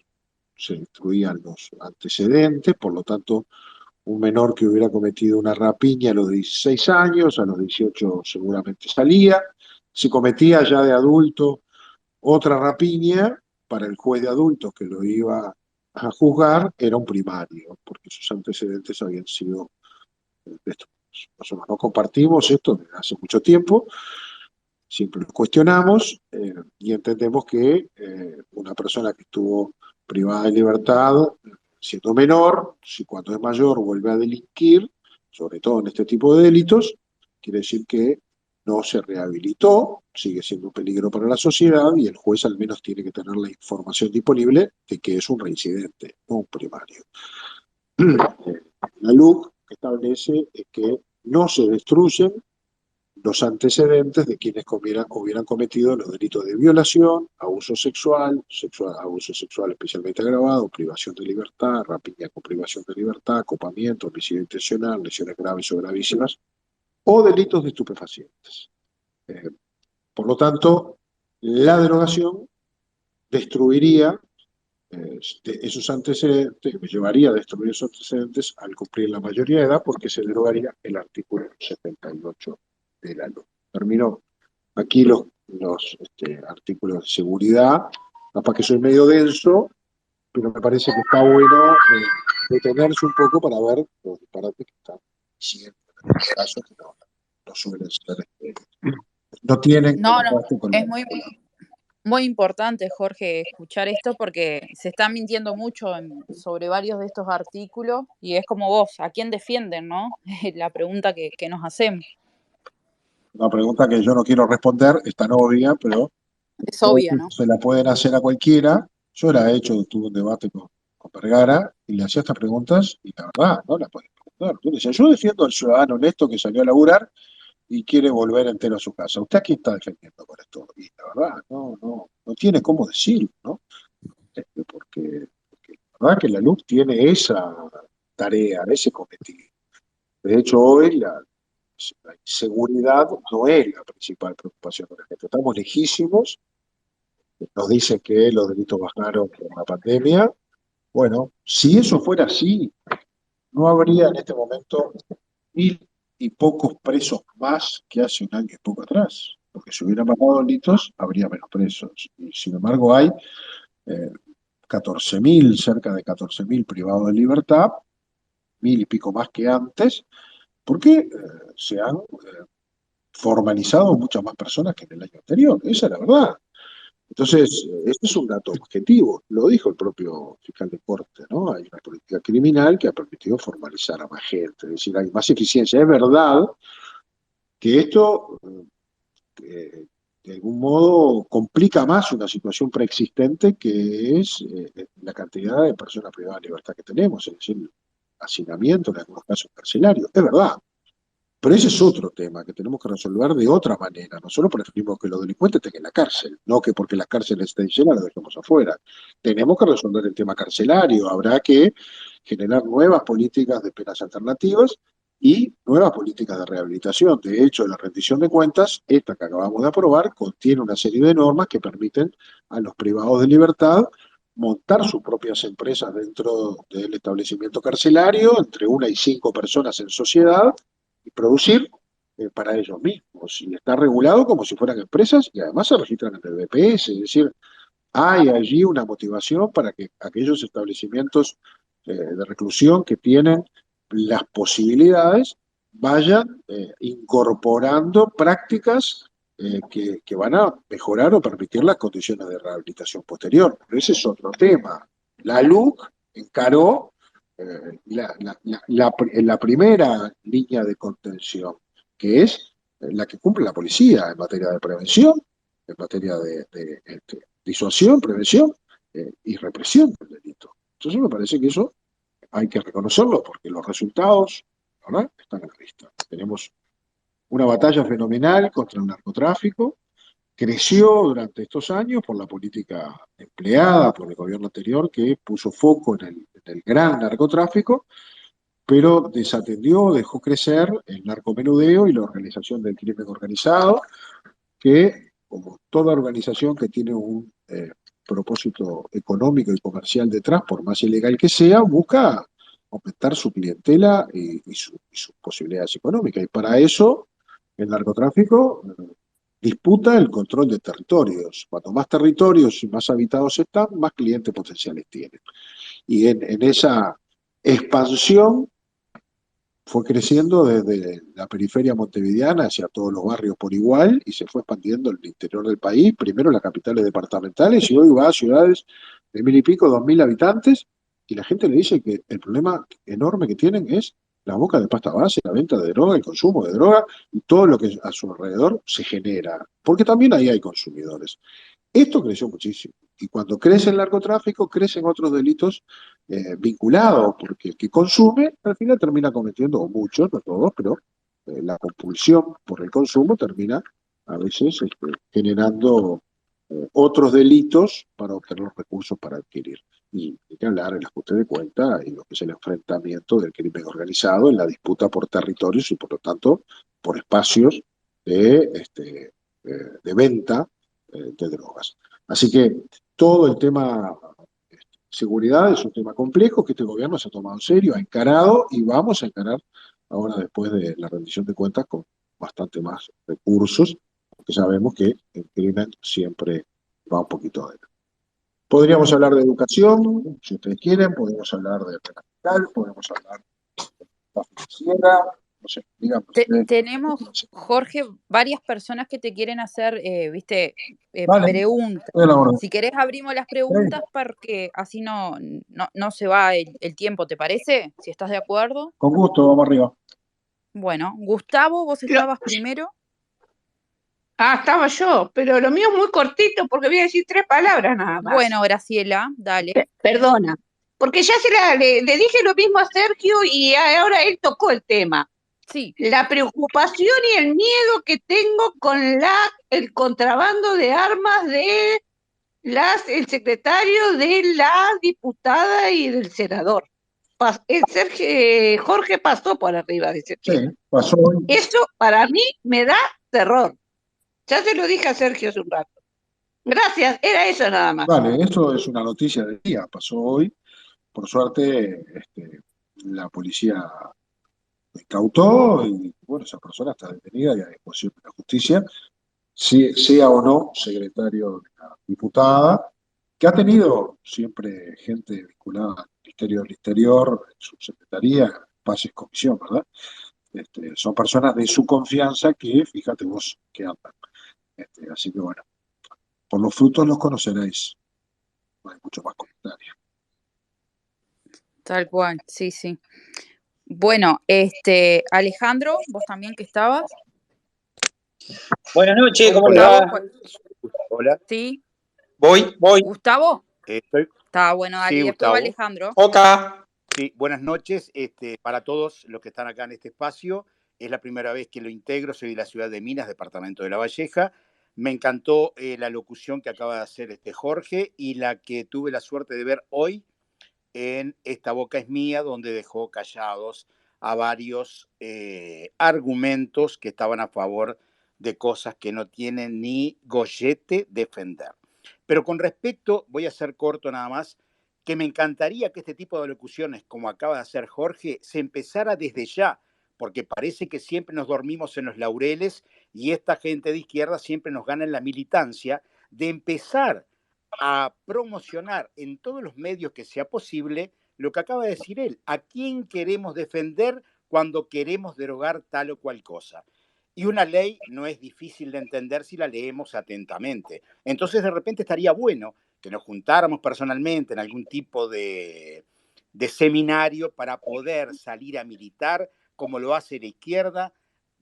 se destruían los antecedentes, por lo tanto, un menor que hubiera cometido una rapiña a los 16 años, a los 18 seguramente salía. Si cometía ya de adulto otra rapiña, para el juez de adultos que lo iba a juzgar, era un primario, porque sus antecedentes habían sido destruidos. Nosotros no compartimos esto desde hace mucho tiempo, siempre lo cuestionamos y entendemos que una persona que estuvo privada de libertad siendo menor, si cuando es mayor vuelve a delinquir, sobre todo en este tipo de delitos, quiere decir que no se rehabilitó, sigue siendo un peligro para la sociedad y el juez al menos tiene que tener la información disponible de que es un reincidente, no un primario. La LUC establece que no se destruyen los antecedentes de quienes hubieran cometido los delitos de violación, abuso sexual especialmente agravado, privación de libertad, rapiña con privación de libertad, acopamiento, homicidio intencional, lesiones graves o gravísimas, o delitos de estupefacientes. Por lo tanto, la derogación destruiría esos antecedentes, llevaría a destruir esos antecedentes al cumplir la mayoría de edad, porque se derogaría el artículo 78 de la ley. Termino aquí los artículos de seguridad, capaz que soy medio denso, pero me parece que está bueno detenerse un poco para ver los disparates que están diciendo en este caso, que no suelen ser, no tienen No, no, contraste con es la... muy importante, Jorge, escuchar esto porque se está mintiendo mucho sobre varios de estos artículos y es como vos, ¿a quién defienden, no? La pregunta que nos hacemos. Una pregunta que yo no quiero responder, es tan obvia, pero Es obvio, ¿no? Se la pueden hacer a cualquiera. Yo la he hecho, tuve un debate con Vergara y le hacía estas preguntas y la verdad, no la pueden preguntar. Yo le decía, yo defiendo al ciudadano honesto que salió a laburar y quiere volver entero a su casa. ¿Usted a quién está defendiendo con esto? Y la verdad, no tiene cómo decirlo, ¿no? Porque la verdad que la LUC tiene esa tarea, ese cometido. De hecho, hoy la inseguridad no es la principal preocupación de la gente. Estamos lejísimos, nos dicen que los delitos bajaron por la pandemia. Bueno, si eso fuera así, no habría en este momento 1.000 y pocos presos más que hace un año y poco atrás. Porque si hubieran bajado delitos, habría menos presos. Y sin embargo hay eh, 14.000, cerca de 14.000 privados de libertad, 1.000 y pico más que antes, porque se han formalizado muchas más personas que en el año anterior. Esa es la verdad. Entonces, este es un dato objetivo, lo dijo el propio fiscal de corte, ¿no? Hay una política criminal que ha permitido formalizar a más gente, es decir, hay más eficiencia. Es verdad que esto, de algún modo, complica más una situación preexistente que es la cantidad de personas privadas de libertad que tenemos, es decir, hacinamiento, en algunos casos carcelarios. Es verdad. Pero ese es otro tema que tenemos que resolver de otra manera. Nosotros preferimos que los delincuentes estén en la cárcel, no que porque la cárcel esté llena lo dejemos afuera. Tenemos que resolver el tema carcelario. Habrá que generar nuevas políticas de penas alternativas y nuevas políticas de rehabilitación. De hecho, la rendición de cuentas, esta que acabamos de aprobar, contiene una serie de normas que permiten a los privados de libertad montar sus propias empresas dentro del establecimiento carcelario, entre 1 y 5 personas en sociedad, y producir para ellos mismos. Y está regulado como si fueran empresas y además se registran en el BPS. Es decir, hay allí una motivación para que aquellos establecimientos de reclusión que tienen las posibilidades vayan incorporando prácticas que van a mejorar o permitir las condiciones de rehabilitación posterior. Pero ese es otro tema. La LUC encaró la primera línea de contención, que es la que cumple la policía en materia de prevención, en materia de disuasión, prevención y represión del delito. Entonces me parece que eso hay que reconocerlo porque los resultados, ¿verdad?, están a la vista. Tenemos una batalla fenomenal contra el narcotráfico. Creció durante estos años por la política empleada por el gobierno anterior que puso foco en el gran narcotráfico, pero desatendió, dejó crecer el narcomenudeo y la organización del crimen organizado, que, como toda organización que tiene un propósito económico y comercial detrás, por más ilegal que sea, busca aumentar su clientela y sus posibilidades económicas. Y para eso el narcotráfico disputa el control de territorios. Cuanto más territorios y más habitados están, más clientes potenciales tienen. Y en esa expansión fue creciendo desde la periferia montevideana hacia todos los barrios por igual y se fue expandiendo en el interior del país, primero las capitales departamentales y hoy va a ciudades de 1.000 y pico, 2.000 habitantes, y la gente le dice que el problema enorme que tienen es la boca de pasta base, la venta de droga, el consumo de droga y todo lo que a su alrededor se genera, porque también ahí hay consumidores. Esto creció muchísimo. Y cuando crece el narcotráfico, crecen otros delitos vinculados, porque el que consume al final termina cometiendo, o muchos, no todos, pero la compulsión por el consumo termina a veces generando otros delitos para obtener recursos para adquirir. Y hay que hablar el ajuste de cuenta y lo que es el enfrentamiento del crimen organizado en la disputa por territorios y por lo tanto por espacios de venta de drogas. Así que todo el tema seguridad es un tema complejo que este gobierno se ha tomado en serio, ha encarado y vamos a encarar ahora después de la rendición de cuentas con bastante más recursos, porque sabemos que el crimen siempre va un poquito adelante. Podríamos hablar de educación, si ustedes quieren, podemos hablar de pena fiscal, podemos hablar de la financiera, no sé, digamos. Tenemos, Jorge, varias personas que te quieren hacer, Vale, preguntas. estoy a la orden. Si querés, abrimos las preguntas porque así no se va el tiempo, ¿te parece? Si estás de acuerdo. Con gusto, vamos arriba. Bueno, Gustavo, vos estabas primero. Ah, estaba yo, pero lo mío es muy cortito porque voy a decir 3 palabras nada más. Bueno, Graciela, dale. Perdona, porque ya le dije lo mismo a Sergio y ahora él tocó el tema. Sí, La preocupación y el miedo que tengo con el contrabando de armas de el secretario de la diputada y del senador. Jorge pasó por arriba de ese Sí, tema. pasó hoy. Eso para mí me da terror. Ya se lo dije a Sergio hace un rato. Gracias, era eso nada más. Vale, eso es una noticia del día, pasó hoy. Por suerte, la policía lo incautó y, bueno, esa persona está detenida y a disposición de la justicia, sea o no secretario de la diputada, que ha tenido siempre gente vinculada al Ministerio del Interior, en su secretaría, pases comisión, ¿verdad? Son personas de su confianza que, fíjate vos, que andan. Así que bueno, por los frutos los conoceréis. No hay mucho más comentario. tal cual, sí, sí. Bueno, Alejandro, vos también que estabas. Buenas noches, O ¿cómo les Gustavo, va? Hola. sí. Voy. Gustavo, Estoy, está bueno, dale, sí, y después va Gustavo. Alejandro. Oca. Sí, buenas noches para todos los que están acá en este espacio. Es la primera vez que lo integro, soy de la ciudad de Minas, departamento de La Valleja. Me encantó la locución que acaba de hacer Jorge y la que tuve la suerte de ver hoy en Esta Boca es Mía, donde dejó callados a varios argumentos que estaban a favor de cosas que no tienen ni gollete defender. Pero con respecto, voy a ser corto nada más, que me encantaría que este tipo de locuciones, como acaba de hacer Jorge, se empezara desde ya, porque parece que siempre nos dormimos en los laureles y esta gente de izquierda siempre nos gana en la militancia, de empezar a promocionar en todos los medios que sea posible lo que acaba de decir él, a quién queremos defender cuando queremos derogar tal o cual cosa. Y una ley no es difícil de entender si la leemos atentamente. Entonces, de repente estaría bueno que nos juntáramos personalmente en algún tipo de seminario para poder salir a militar, como lo hace la izquierda,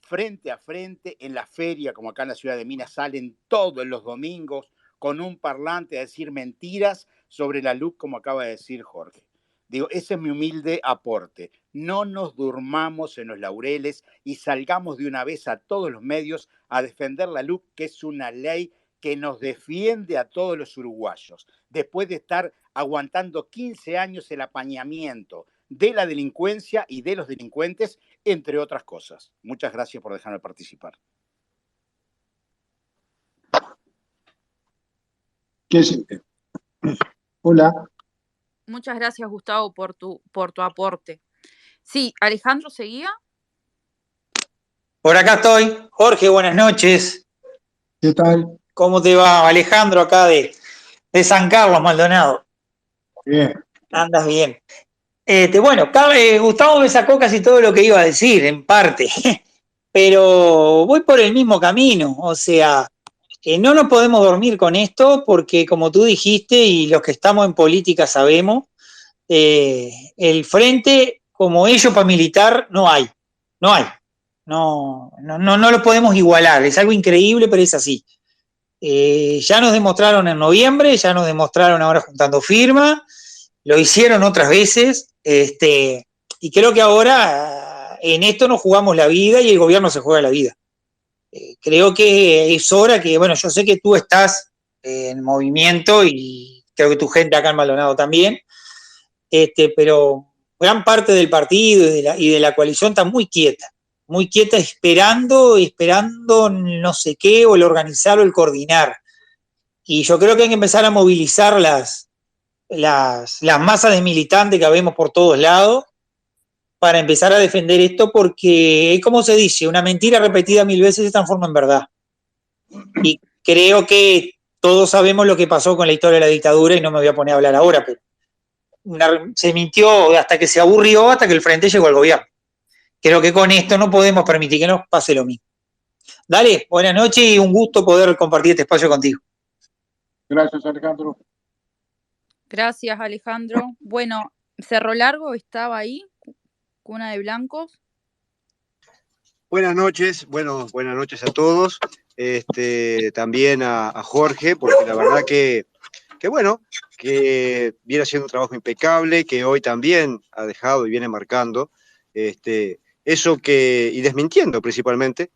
frente a frente, en la feria, como acá en la ciudad de Minas, salen todos los domingos con un parlante a decir mentiras sobre la luz, como acaba de decir Jorge. Digo, ese es mi humilde aporte. No nos durmamos en los laureles y salgamos de una vez a todos los medios a defender la luz, que es una ley que nos defiende a todos los uruguayos, después de estar aguantando 15 años el apañamiento de la delincuencia y de los delincuentes, entre otras cosas. Muchas gracias por dejarme participar. ¿Qué es? Hola. Muchas gracias, Gustavo, por tu aporte. Sí, Alejandro, ¿seguía? Por acá estoy. Jorge, buenas noches. ¿Qué tal? ¿Cómo te va? Alejandro, acá de San Carlos, Maldonado. Bien. Andas bien. Bueno, Gustavo me sacó casi todo lo que iba a decir, en parte. Pero voy por el mismo camino. O sea, no nos podemos dormir con esto porque, como tú dijiste, y los que estamos en política sabemos, el frente como ello para militar no hay. No hay. No lo podemos igualar. Es algo increíble, pero es así. Ya nos demostraron en noviembre, ya nos demostraron ahora juntando firma, lo hicieron otras veces, y creo que ahora en esto nos jugamos la vida y el gobierno se juega la vida. Creo que es hora que, bueno, yo sé que tú estás en movimiento y creo que tu gente acá en Maldonado también, pero gran parte del partido y de la coalición está muy quieta esperando no sé qué, o el organizar o el coordinar. Y yo creo que hay que empezar a movilizar las masas de militantes que vemos por todos lados para empezar a defender esto, porque, como se dice, una mentira repetida 1000 veces se transforma en verdad. Y creo que todos sabemos lo que pasó con la historia de la dictadura y no me voy a poner a hablar ahora, pero se mintió hasta que se aburrió, hasta que el frente llegó al gobierno. Creo que con esto no podemos permitir que nos pase lo mismo. Dale, buenas noches y un gusto poder compartir este espacio contigo. Gracias, Alejandro. Gracias, Alejandro. Bueno, Cerro Largo estaba ahí, Cuna de Blancos. Buenas noches, buenas noches a todos. también a Jorge, porque la verdad que bueno, que viene haciendo un trabajo impecable, que hoy también ha dejado y viene marcando eso y desmintiendo principalmente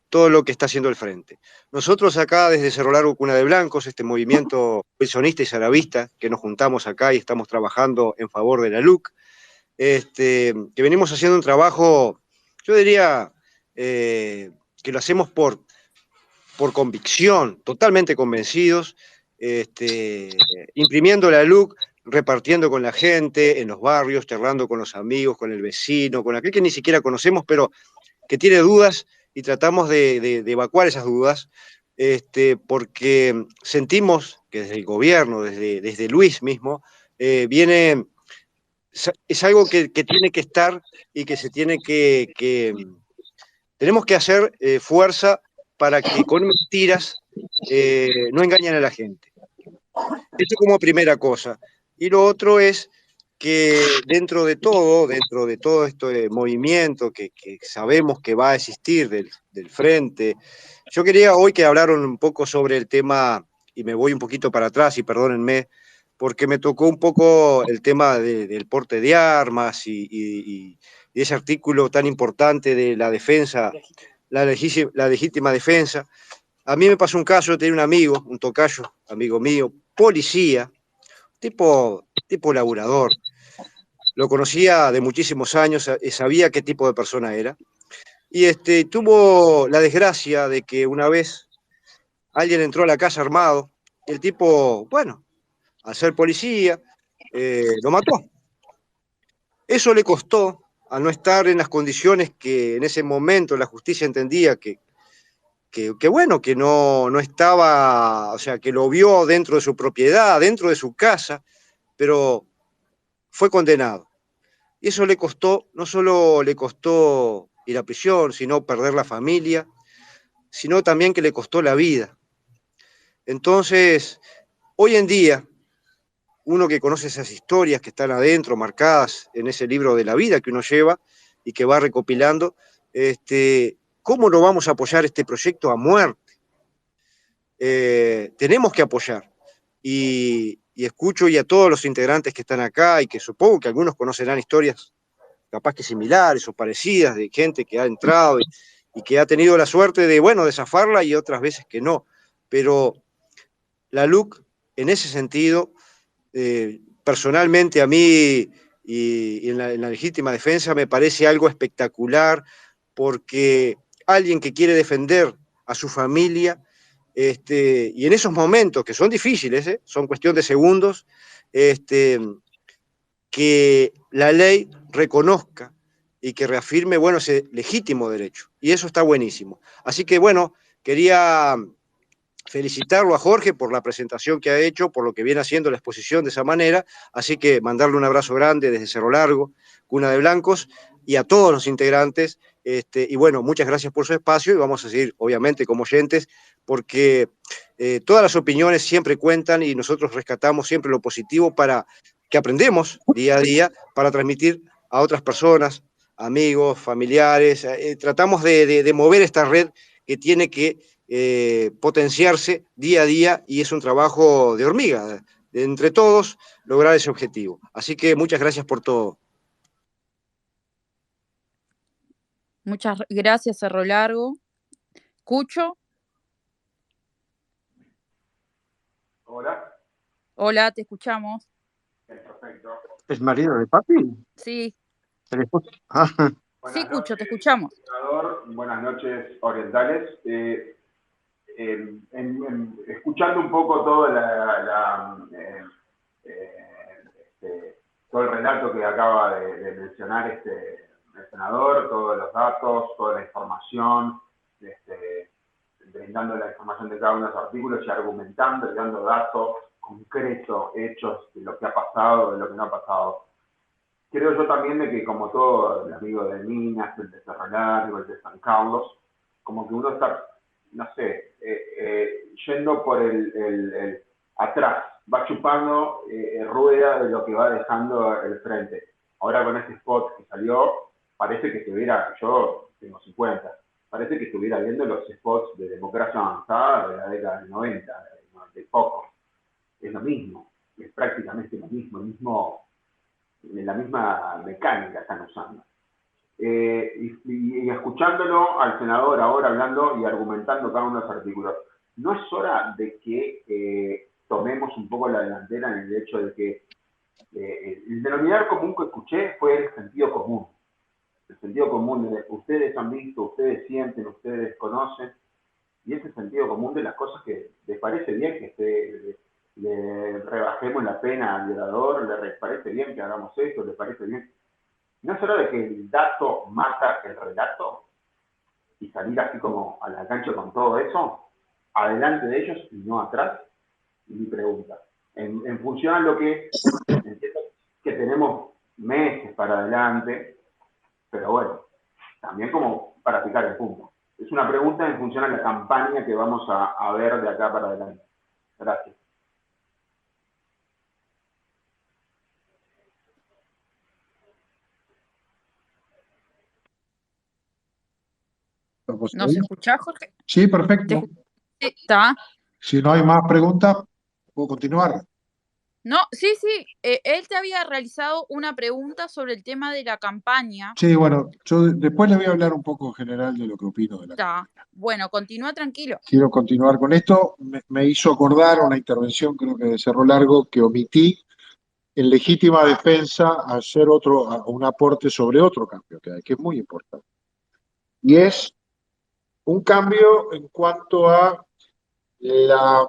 todo lo que está haciendo el Frente. Nosotros acá desde Cerro Largo Cuna de Blancos, este movimiento wilsonista y saravista, que nos juntamos acá y estamos trabajando en favor de la LUC, que venimos haciendo un trabajo, yo diría que lo hacemos por convicción, totalmente convencidos, imprimiendo la LUC, repartiendo con la gente en los barrios, charlando con los amigos, con el vecino, con aquel que ni siquiera conocemos, pero que tiene dudas, y tratamos de evacuar esas dudas, porque sentimos que desde el gobierno, desde Luis mismo, viene, es algo que tiene que estar y que se tiene tenemos que hacer fuerza para que con mentiras no engañen a la gente. Esto como primera cosa. Y lo otro es que dentro de todo este movimiento que sabemos que va a existir del Frente, yo quería hoy que hablaron un poco sobre el tema, y me voy un poquito para atrás, y perdónenme, porque me tocó un poco el tema del porte de armas y ese artículo tan importante de la defensa, la legítima defensa. A mí me pasó un caso, tenía un amigo, un tocayo, amigo mío, policía, tipo laburador. Lo conocía de muchísimos años, sabía qué tipo de persona era. Y tuvo la desgracia de que una vez alguien entró a la casa armado, y el tipo, bueno, al ser policía, lo mató. Eso le costó, al no estar en las condiciones que en ese momento la justicia entendía que bueno, que no estaba, o sea, que lo vio dentro de su propiedad, dentro de su casa, pero fue condenado. Y eso le costó, no solo le costó ir a prisión, sino perder la familia, sino también que le costó la vida. Entonces, hoy en día, uno que conoce esas historias que están adentro, marcadas en ese libro de la vida que uno lleva y que va recopilando, ¿cómo no vamos a apoyar este proyecto a muerte? Tenemos que apoyar. Y escucho y a todos los integrantes que están acá, y que supongo que algunos conocerán historias capaz que similares o parecidas, de gente que ha entrado y que ha tenido la suerte de, bueno, de zafarla, y otras veces que no. Pero la LUC, en ese sentido, personalmente a mí y en la legítima defensa me parece algo espectacular, porque alguien que quiere defender a su familia, y en esos momentos que son difíciles, son cuestión de segundos, que la ley reconozca y que reafirme, bueno, ese legítimo derecho. Y eso está buenísimo. Así que, bueno, quería felicitarlo a Jorge por la presentación que ha hecho, por lo que viene haciendo la exposición de esa manera. Así que mandarle un abrazo grande desde Cerro Largo, Cuna de Blancos, y a todos los integrantes. Y bueno, muchas gracias por su espacio, y vamos a seguir, obviamente, como oyentes, porque todas las opiniones siempre cuentan, y nosotros rescatamos siempre lo positivo para que aprendemos día a día para transmitir a otras personas, amigos, familiares. Tratamos de mover esta red que tiene que potenciarse día a día, y es un trabajo de hormiga, de entre todos lograr ese objetivo. Así que muchas gracias por todo. Muchas gracias, Cerro Largo. Cucho. Hola. Hola, te escuchamos. Perfecto. ¿Es marido de Papi? Sí. Ah. Sí, Cucho, te escuchamos. Buenas noches, orientales. Escuchando un poco todo todo el relato que acaba de mencionar el senador, todos los datos, toda la información, brindando la información de cada uno de los artículos y argumentando y dando datos concretos, hechos de lo que ha pasado, de lo que no ha pasado. Creo yo también de que, como todo el amigo de Minas, el de Cerro Largo, el de San Carlos, como que uno está, no sé, yendo por el atrás, va chupando rueda de lo que va dejando el frente. Ahora con este spot que salió, parece que tuviera, yo tengo 50, parece que estuviera viendo los spots de Democracia Avanzada de la década del 90, de poco. Es lo mismo, es prácticamente lo mismo, la misma mecánica están usando. Y escuchándolo al senador ahora hablando y argumentando cada uno de los artículos, ¿no es hora de que tomemos un poco la delantera en el hecho de que el denominador común que escuché fue el sentido común? El sentido común de ustedes han visto, ustedes sienten, ustedes conocen, y ese sentido común de las cosas que les parece bien que le rebajemos la pena al violador, le parece bien que hagamos esto, le parece bien. ¿No es hora de que el dato mata el relato? Y salir así como a la cancha con todo eso, adelante de ellos y no atrás. Y mi pregunta, en función a lo que entiendo que tenemos meses para adelante, pero bueno, también como para picar el punto. Es una pregunta en función a la campaña que vamos a ver de acá para adelante. Gracias. ¿Nos escuchás, Jorge? Sí, perfecto. ¿Está? Si no hay más preguntas, puedo continuar. No, sí, él te había realizado una pregunta sobre el tema de la campaña. Sí, bueno, yo después le voy a hablar un poco en general de lo que opino de la campaña. Bueno, continúa tranquilo. Quiero continuar con esto. Me hizo acordar una intervención, creo que de Cerro Largo, que omití en legítima defensa hacer un aporte sobre otro cambio que hay, que es muy importante. Y es un cambio en cuanto a la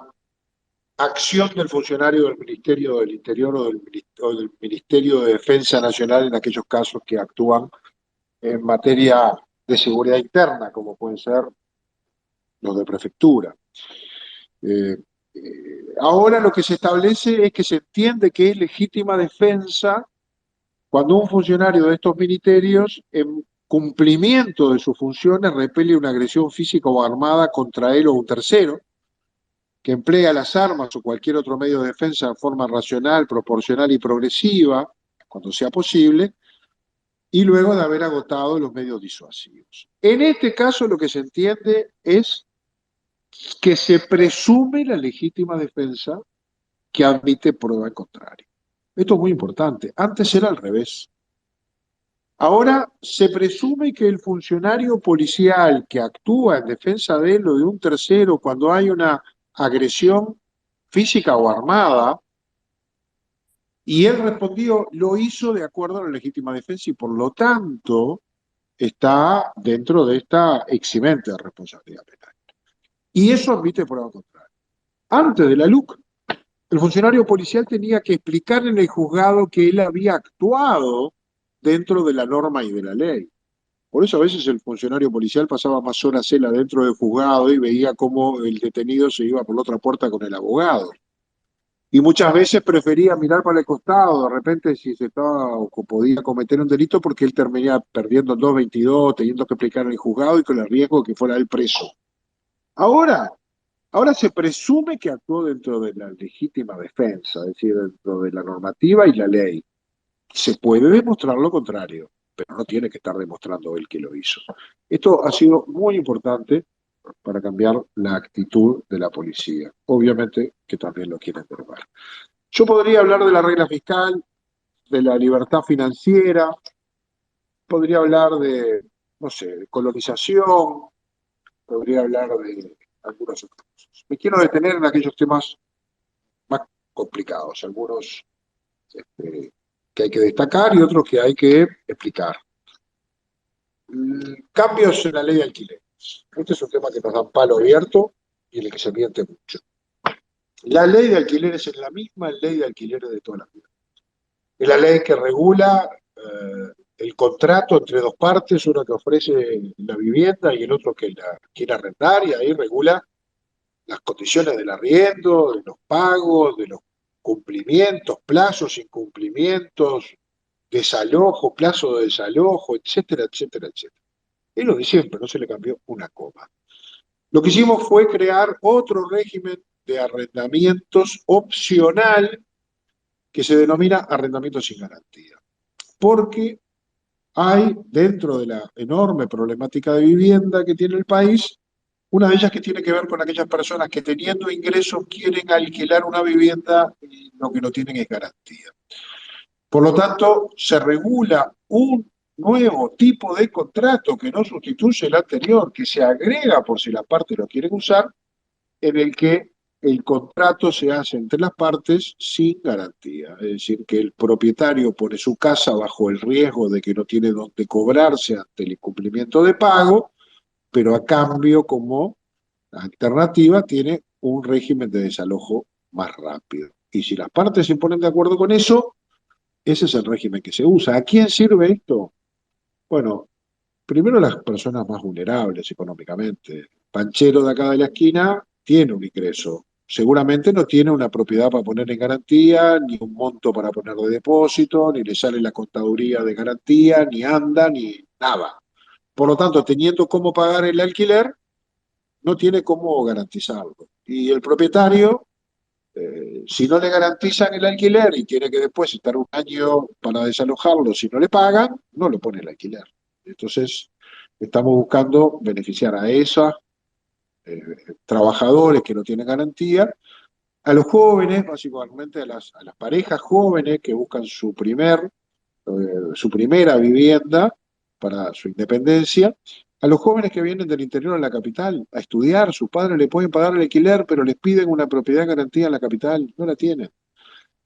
acción del funcionario del Ministerio del Interior o del Ministerio de Defensa Nacional en aquellos casos que actúan en materia de seguridad interna, como pueden ser los de prefectura. Ahora lo que se establece es que se entiende que es legítima defensa cuando un funcionario de estos ministerios, en cumplimiento de sus funciones, repele una agresión física o armada contra él o un tercero, que emplea las armas o cualquier otro medio de defensa de forma racional, proporcional y progresiva, cuando sea posible, y luego de haber agotado los medios disuasivos. En este caso lo que se entiende es que se presume la legítima defensa que admite prueba en contrario. Esto es muy importante. Antes era al revés. Ahora se presume que el funcionario policial que actúa en defensa de él o de un tercero cuando hay una agresión física o armada, y él respondió, lo hizo de acuerdo a la legítima defensa y por lo tanto está dentro de esta eximente de responsabilidad penal. Y eso admite prueba contraria. Antes de la LUC, el funcionario policial tenía que explicar en el juzgado que él había actuado dentro de la norma y de la ley. Por eso a veces el funcionario policial pasaba más horas él adentro del juzgado y veía cómo el detenido se iba por la otra puerta con el abogado. Y muchas veces prefería mirar para el costado, de repente si se estaba o podía cometer un delito, porque él terminaba perdiendo el 222, teniendo que explicar en el juzgado y con el riesgo de que fuera él preso. Ahora se presume que actuó dentro de la legítima defensa, es decir, dentro de la normativa y la ley. Se puede demostrar lo contrario, pero no tiene que estar demostrando él que lo hizo. Esto ha sido muy importante para cambiar la actitud de la policía. Obviamente que también lo quieren derogar. Yo podría hablar de la regla fiscal, de la libertad financiera, podría hablar de, no sé, de colonización, podría hablar de algunas otras cosas. Me quiero detener en aquellos temas más complicados, algunos que hay que destacar y otros que hay que explicar. Cambios en la ley de alquileres. Este es un tema que nos da palo abierto y en el que se miente mucho. La ley de alquileres es la misma ley de alquileres de toda la vida. Es la ley que regula el contrato entre dos partes, uno que ofrece la vivienda y el otro que la quiere arrendar, y ahí regula las condiciones del arriendo, de los pagos, de los cumplimientos, plazos, incumplimientos, desalojo, plazo de desalojo, etcétera, etcétera, etcétera. Es lo de siempre, no se le cambió una coma. Lo que hicimos fue crear otro régimen de arrendamientos opcional que se denomina arrendamiento sin garantía. Porque hay, dentro de la enorme problemática de vivienda que tiene el país, una de ellas que tiene que ver con aquellas personas que teniendo ingresos quieren alquilar una vivienda y lo que no tienen es garantía. Por lo tanto, se regula un nuevo tipo de contrato que no sustituye el anterior, que se agrega por si las partes lo quieren usar, en el que el contrato se hace entre las partes sin garantía. Es decir, que el propietario pone su casa bajo el riesgo de que no tiene dónde cobrarse ante el incumplimiento de pago, pero a cambio, como alternativa, tiene un régimen de desalojo más rápido. Y si las partes se ponen de acuerdo con eso, ese es el régimen que se usa. ¿A quién sirve esto? Bueno, primero las personas más vulnerables económicamente. Panchero de acá de la esquina tiene un ingreso. Seguramente no tiene una propiedad para poner en garantía, ni un monto para poner de depósito, ni le sale la contaduría de garantía, ni anda, ni nada. Por lo tanto, teniendo cómo pagar el alquiler, no tiene cómo garantizarlo. Y el propietario, si no le garantizan el alquiler y tiene que después estar un año para desalojarlo, si no le pagan, no lo pone el alquiler. Entonces, estamos buscando beneficiar a esos trabajadores que no tienen garantía, a los jóvenes, básicamente a las parejas jóvenes que buscan su primera vivienda para su independencia, a los jóvenes que vienen del interior a la capital a estudiar, sus padres le pueden pagar el alquiler, pero les piden una propiedad garantía en la capital, no la tienen.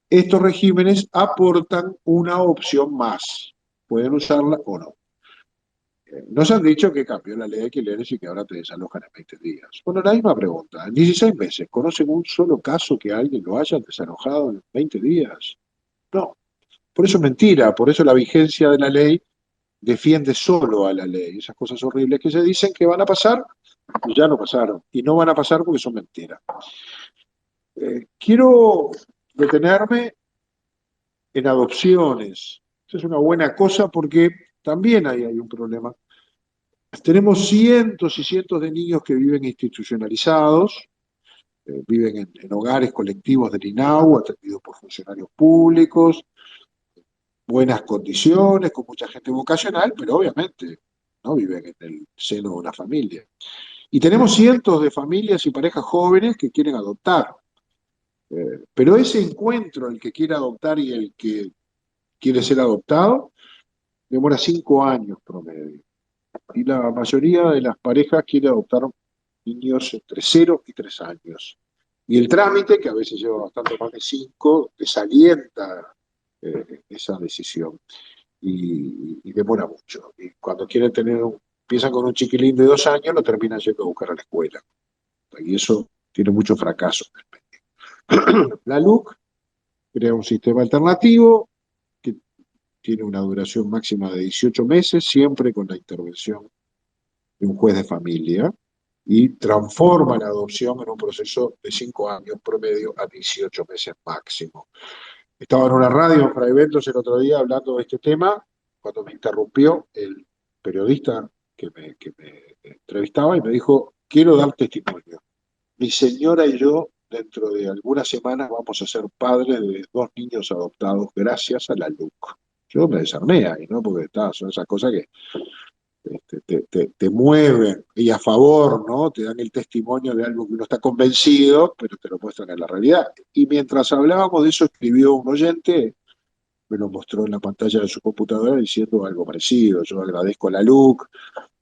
Estos regímenes aportan una opción más, pueden usarla o no. Nos han dicho que cambió la ley de alquileres y que ahora te desalojan en 20 días. Bueno, la misma pregunta. En 16 meses, ¿conocen un solo caso que alguien lo haya desalojado en 20 días? No. Por eso es mentira, por eso la vigencia de la ley defiende solo a la ley. Esas cosas horribles que se dicen que van a pasar, ya no pasaron. Y no van a pasar porque son mentiras. Quiero detenerme en adopciones. Eso es una buena cosa porque también ahí hay un problema. Tenemos cientos y cientos de niños que viven institucionalizados, viven en hogares colectivos del INAU, atendidos por funcionarios públicos, buenas condiciones, con mucha gente vocacional, pero obviamente no viven en el seno de una familia. Y tenemos cientos de familias y parejas jóvenes que quieren adoptar. Pero ese encuentro, el que quiere adoptar y el que quiere ser adoptado, demora 5 años promedio. Y la mayoría de las parejas quiere adoptar niños entre 0 y 3 años. Y el trámite, que a veces lleva bastante más de 5, desalienta esa decisión y demora mucho. Y cuando quieren empiezan con un chiquilín de 2 años, lo terminan yendo a buscar a la escuela. Y eso tiene mucho fracaso. La LUC crea un sistema alternativo que tiene una duración máxima de 18 meses, siempre con la intervención de un juez de familia, y transforma la adopción en un proceso de 5 años promedio a 18 meses máximo. Estaba en una radio en Fray Bentos el otro día hablando de este tema, cuando me interrumpió el periodista que me entrevistaba y me dijo, quiero dar testimonio. Mi señora y yo, dentro de algunas semanas, vamos a ser padres de 2 niños adoptados gracias a la LUC. Yo me desarmé ahí, ¿no? Porque son esas cosas que te mueven y a favor, ¿no? Te dan el testimonio de algo que uno está convencido, pero te lo muestran en la realidad. Y mientras hablábamos de eso, escribió un oyente, me lo mostró en la pantalla de su computadora diciendo algo parecido. Yo agradezco a la LUC,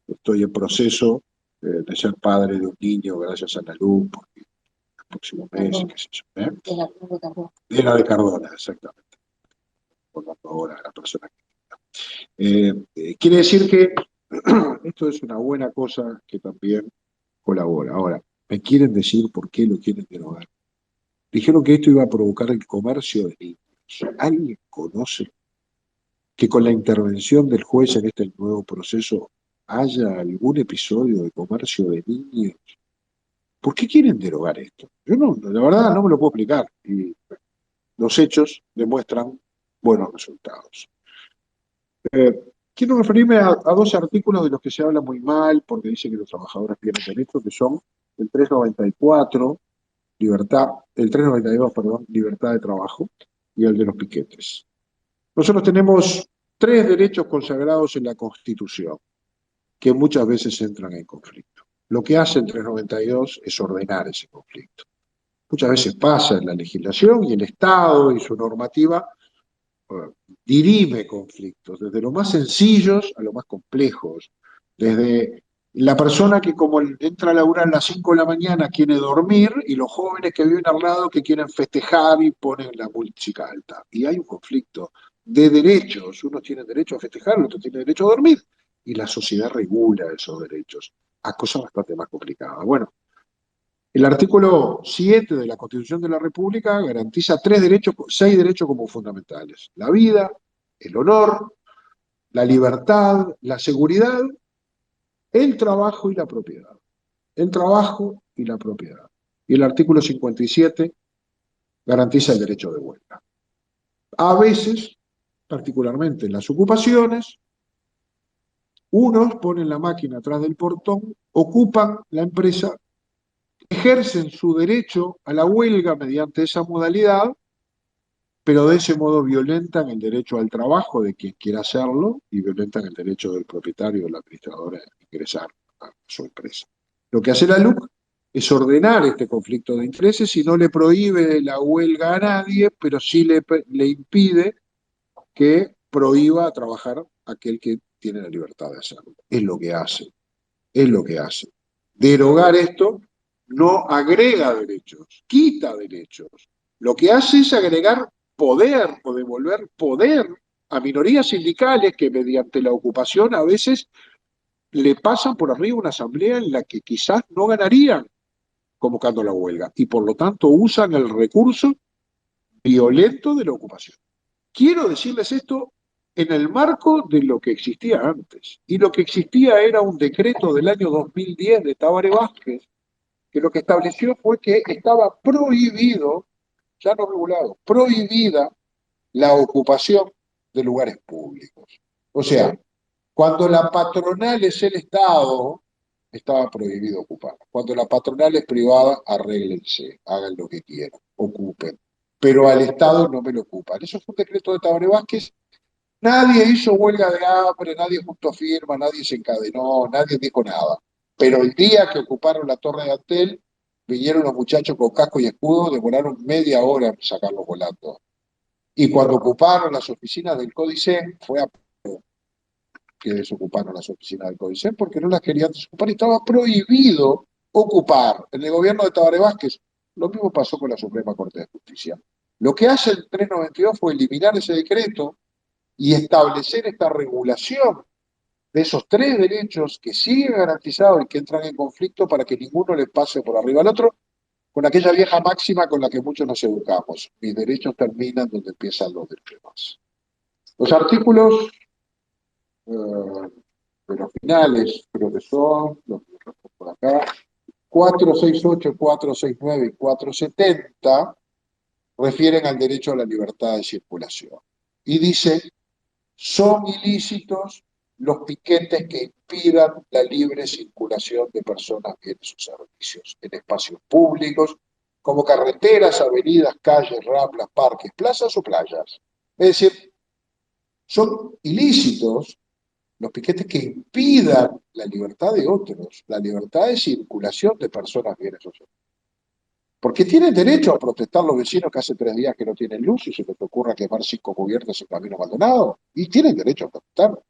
estoy en proceso de ser padre de un niño gracias a la LUC, porque el próximo mes, qué sé yo. Era de Cardona, exactamente. Por ahora, la persona que... quiere decir que esto es una buena cosa que también colabora. Ahora, me quieren decir por qué lo quieren derogar. Dijeron que esto iba a provocar el comercio de niños. ¿Alguien conoce que con la intervención del juez en este nuevo proceso haya algún episodio de comercio de niños? ¿Por qué quieren derogar esto? Yo no, la verdad no me lo puedo explicar. Y los hechos demuestran buenos resultados. Quiero referirme a 2 artículos de los que se habla muy mal, porque dice que los trabajadores pierden derechos, que son el 394, el 392, perdón, libertad de trabajo, y el de los piquetes. Nosotros tenemos tres derechos consagrados en la Constitución, que muchas veces entran en conflicto. Lo que hace el 392 es ordenar ese conflicto. Muchas veces pasa en la legislación y el Estado y su normativa dirime conflictos, desde los más sencillos a los más complejos, desde la persona que como entra a laburar a las 5 de la mañana quiere dormir y los jóvenes que viven al lado que quieren festejar y ponen la música alta. Y hay un conflicto de derechos, unos tienen derecho a festejar, otros tienen derecho a dormir, y la sociedad regula esos derechos a cosas bastante más complicadas. Bueno, el artículo 7 de la Constitución de la República garantiza seis derechos como fundamentales: la vida, el honor, la libertad, la seguridad, el trabajo y la propiedad. El trabajo y la propiedad. Y el artículo 57 garantiza el derecho de huelga. A veces, particularmente en las ocupaciones, unos ponen la máquina atrás del portón, ocupan la empresa, ejercen su derecho a la huelga mediante esa modalidad, pero de ese modo violentan el derecho al trabajo de quien quiera hacerlo y violentan el derecho del propietario o del administrador a ingresar a su empresa. Lo que hace la LUC es ordenar este conflicto de intereses y no le prohíbe la huelga a nadie, pero sí le impide que prohíba a trabajar a aquel que tiene la libertad de hacerlo. Es lo que hace. Es lo que hace. Derogar esto no agrega derechos, quita derechos. Lo que hace es agregar poder o devolver poder a minorías sindicales que mediante la ocupación a veces le pasan por arriba una asamblea en la que quizás no ganarían convocando la huelga y por lo tanto usan el recurso violento de la ocupación. Quiero decirles esto en el marco de lo que existía antes. Y lo que existía era un decreto del año 2010 de Tabaré Vázquez, que lo que estableció fue que estaba prohibido, ya no regulado, prohibida la ocupación de lugares públicos. O sea, cuando la patronal es el Estado, estaba prohibido ocupar. Cuando la patronal es privada, arréglense, hagan lo que quieran, ocupen. Pero al Estado no me lo ocupan. Eso fue un decreto de Tabaré Vázquez. Nadie hizo huelga de hambre, nadie juntó firma, nadie se encadenó, nadie dijo nada. Pero el día que ocuparon la Torre de Antel, vinieron los muchachos con casco y escudo, demoraron media hora en sacarlos volando. Y cuando ocuparon las oficinas del Códice, fue a que desocuparon las oficinas del Códice, porque no las querían desocupar y estaba prohibido ocupar. En el gobierno de Tabaré Vázquez, lo mismo pasó con la Suprema Corte de Justicia. Lo que hace el 392 fue eliminar ese decreto y establecer esta regulación de esos tres derechos que siguen garantizados y que entran en conflicto para que ninguno le pase por arriba al otro, con aquella vieja máxima con la que muchos nos educamos: mis derechos terminan donde empiezan los derechos. Los artículos de los finales, creo que son, los que por acá, 468, 469 y 470, refieren al derecho a la libertad de circulación. Y dice: son ilícitos los piquetes que impidan la libre circulación de personas, bienes o servicios en espacios públicos, como carreteras, avenidas, calles, ramblas, parques, plazas o playas. Es decir, son ilícitos los piquetes que impidan la libertad de otros, la libertad de circulación de personas, bienes o servicios. Porque tienen derecho a protestar los vecinos que hace 3 días que no tienen luz y se les ocurra quemar 5 cubiertas en camino abandonado. Y tienen derecho a protestar.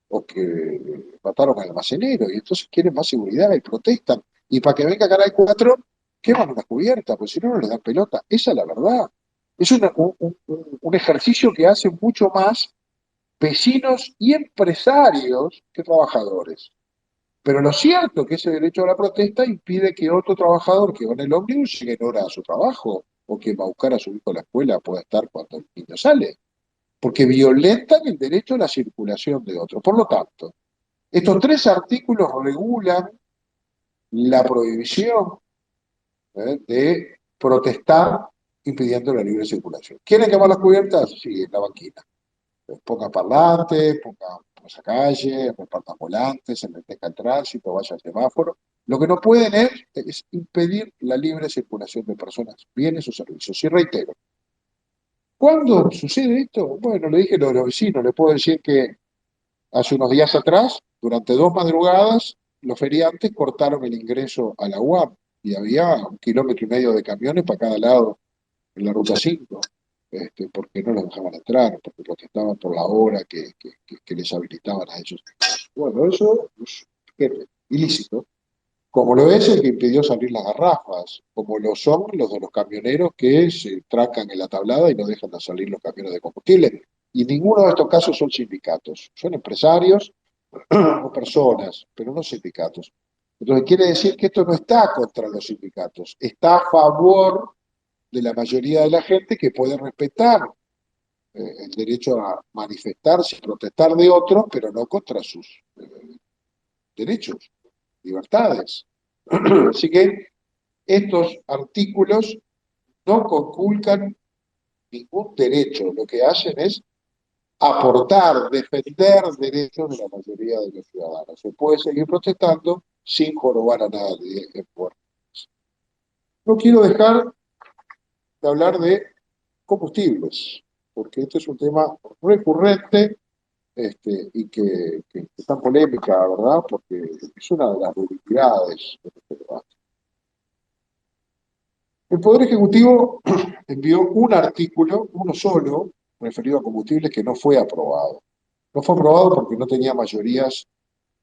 O que mataron al almacenero y entonces quieren más seguridad y protestan. Y para que venga Canal 4, queman unas cubiertas, porque si no, no les dan pelota. Esa es la verdad. Es un ejercicio que hacen mucho más vecinos y empresarios que trabajadores. Pero lo cierto es que ese derecho a la protesta impide que otro trabajador que va en el ómnibus llegue en hora a su trabajo o que va a buscar a su hijo a la escuela pueda estar cuando el niño sale, porque violentan el derecho a la circulación de otros. Por lo tanto, estos 3 artículos regulan la prohibición de protestar impidiendo la libre circulación. ¿Quieren quemar las cubiertas? Sí, en la banquina. Pongan parlantes, pongan calle, repartan volantes, enriquezcan el tránsito, vaya al semáforo. Lo que no pueden es impedir la libre circulación de personas, bienes o servicios. Y reitero, ¿Cuándo sucede esto? Bueno, le dije a los vecinos, le puedo decir que hace unos días atrás, durante 2 madrugadas, los feriantes cortaron el ingreso a la UAM y había 1,5 kilómetros de camiones para cada lado en la ruta 5, porque no los dejaban entrar, porque protestaban por la hora que les habilitaban a ellos. Bueno, eso es ilícito, como lo es el que impidió salir las garrafas, como lo son los de los camioneros que se trancan en la tablada y no dejan de salir los camiones de combustible. Y ninguno de estos casos son sindicatos, son empresarios o personas, pero no sindicatos. Entonces quiere decir que esto no está contra los sindicatos, está a favor de la mayoría de la gente que puede respetar el derecho a manifestarse y protestar de otros, pero no contra sus derechos, libertades. Así que estos artículos no conculcan ningún derecho, lo que hacen es aportar, defender derechos de la mayoría de los ciudadanos. Se puede seguir protestando sin jorobar a nadie en puertas. No quiero dejar de hablar de combustibles, porque este es un tema recurrente y que está en polémica, ¿verdad? Porque es una de las debilidades de este debate. El Poder Ejecutivo envió un artículo, uno solo, referido a combustibles, que no fue aprobado. No fue aprobado porque no tenía mayorías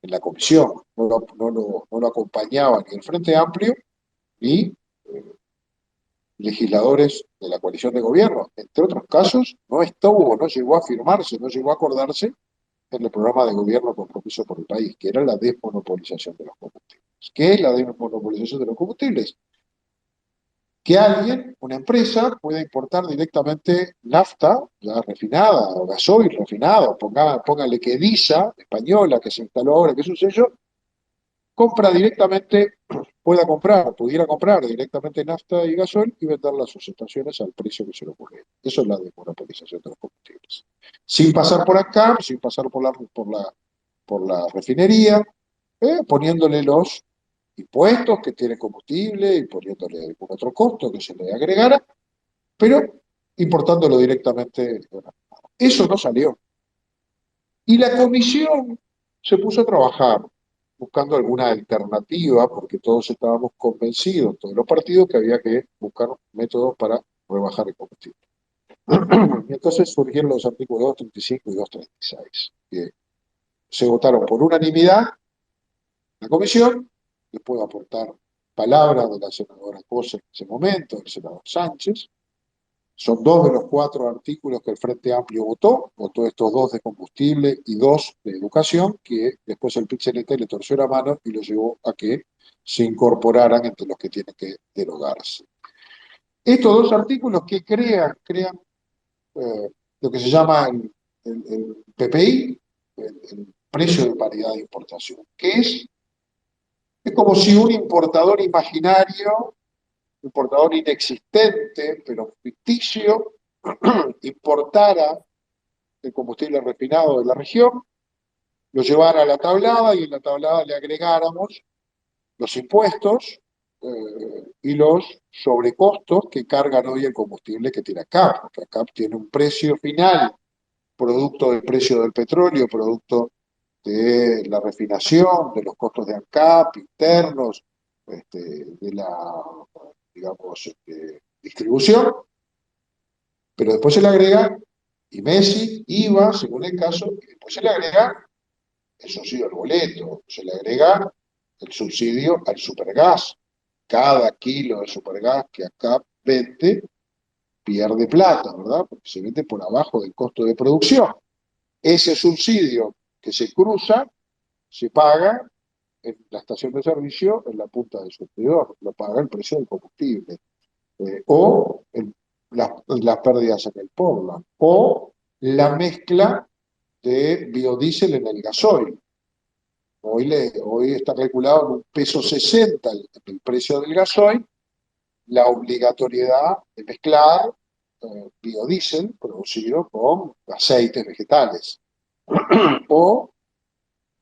en la comisión, no lo acompañaba ni el Frente Amplio ni legisladores de la coalición de gobierno. Entre otros casos, no llegó a firmarse, no llegó a acordarse en el programa de gobierno Compromiso por el País, que era la desmonopolización de los combustibles. ¿Qué es la desmonopolización de los combustibles? Que alguien, una empresa, pueda importar directamente nafta ya refinada, o gasoil refinado, póngale que DISA, española, que se instaló ahora, que es un sello, pudiera comprar directamente nafta y gasoil y venderla a sus estaciones al precio que se le ocurre. Eso es la desmonopolización de los combustibles. Sin pasar por acá, sin pasar por la refinería, poniéndole los impuestos que tiene combustible y poniéndole algún otro costo que se le agregara, pero importándolo directamente. Eso no salió. Y la comisión se puso a trabajar buscando alguna alternativa, porque todos estábamos convencidos, todos los partidos, que había que buscar métodos para rebajar el combustible. Y entonces surgieron los artículos 235 y 236, que se votaron por unanimidad en la comisión. Les puedo aportar palabras de la senadora Cosa en ese momento, del senador Sánchez. Son 2 de los 4 artículos que el Frente Amplio votó estos 2 de combustible y 2 de educación, que después el PIT-CNT le torció la mano y lo llevó a que se incorporaran entre los que tienen que derogarse. Estos 2 artículos que crean lo que se llama el PPI, el precio de paridad de importación, que es como si un importador imaginario, importador inexistente, pero ficticio, importara el combustible refinado de la región, lo llevara a la tablada y en la tablada le agregáramos los impuestos y los sobrecostos que cargan hoy el combustible que tiene ACAP, porque ACAP tiene un precio final, producto del precio del petróleo, producto de la refinación, de los costos de ANCAP internos, de la, digamos, distribución, pero después se le agrega IMESI, IVA, según el caso, y después se le agrega el subsidio al boleto, se le agrega el subsidio al supergas. Cada kilo de supergas que acá vende pierde plata, ¿verdad? Porque se vende por abajo del costo de producción. Ese subsidio que se cruza, se paga en la estación de servicio, en la punta del surtidor, lo paga el precio del combustible, o las pérdidas en el Portland, o la mezcla de biodiesel en el gasoil. Hoy está calculado en $1,60 el precio del gasoil, la obligatoriedad de mezclar biodiesel producido con aceites vegetales, o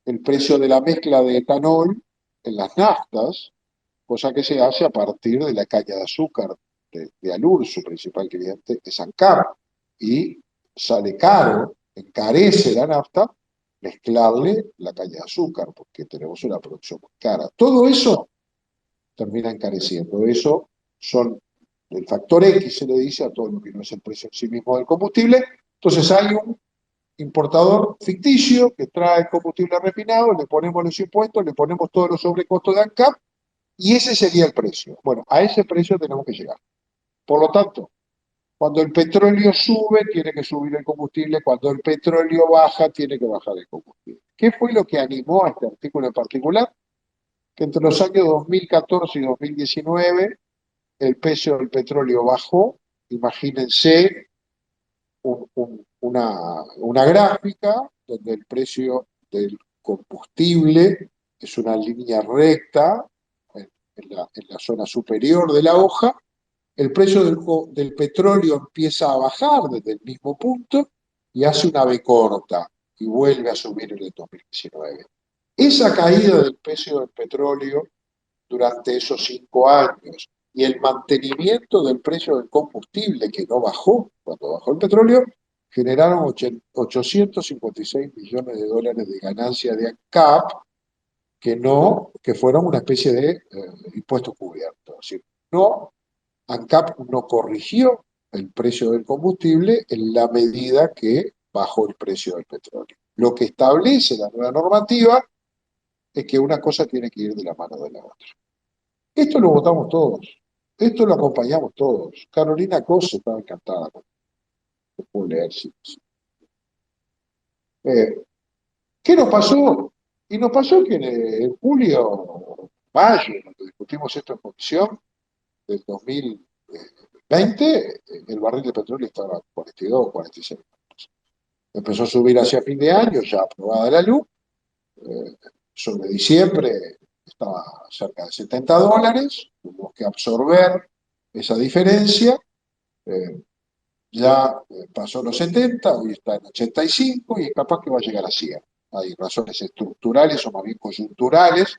el precio de la mezcla de etanol en las naftas, cosa que se hace a partir de la caña de azúcar de Alur, su principal cliente es ANCAP. y sale caro, encarece la nafta, mezclarle la caña de azúcar, porque tenemos una producción muy cara. Todo eso termina encareciendo. Eso son el factor X, se le dice a todo lo que no es el precio en sí mismo del combustible. Entonces hay un importador ficticio que trae combustible refinado, le ponemos los impuestos, le ponemos todos los sobrecostos de ANCAP y ese sería el precio. Bueno, a ese precio tenemos que llegar. Por lo tanto, cuando el petróleo sube, tiene que subir el combustible. Cuando el petróleo baja, tiene que bajar el combustible. ¿Qué fue lo que animó a este artículo en particular? Que entre los años 2014 y 2019 el precio del petróleo bajó. Imagínense una gráfica donde el precio del combustible es una línea recta en la zona superior de la hoja. El precio del petróleo empieza a bajar desde el mismo punto y hace una V corta y vuelve a subir en el 2019. Esa caída del precio del petróleo durante esos 5 años y el mantenimiento del precio del combustible que no bajó cuando bajó el petróleo, generaron 856 millones de dólares de ganancia de ANCAP que fueron una especie de impuesto cubierto. Es decir, ANCAP no corrigió el precio del combustible en la medida que bajó el precio del petróleo. Lo que establece la nueva normativa es que una cosa tiene que ir de la mano de la otra. Esto lo votamos todos, esto lo acompañamos todos. Carolina Cose estaba encantada con puedo leer. Sí. ¿Qué nos pasó? Y nos pasó que en julio, mayo, cuando discutimos esto en comisión del 2020, el barril de petróleo estaba a 42, 46 dólares. Empezó a subir hacia fin de año, ya aprobada la luz. Sobre diciembre estaba cerca de 70 dólares, tuvimos que absorber esa diferencia, ya pasó los 70, hoy está en 85 y es capaz que va a llegar a 100. Hay razones estructurales o más bien coyunturales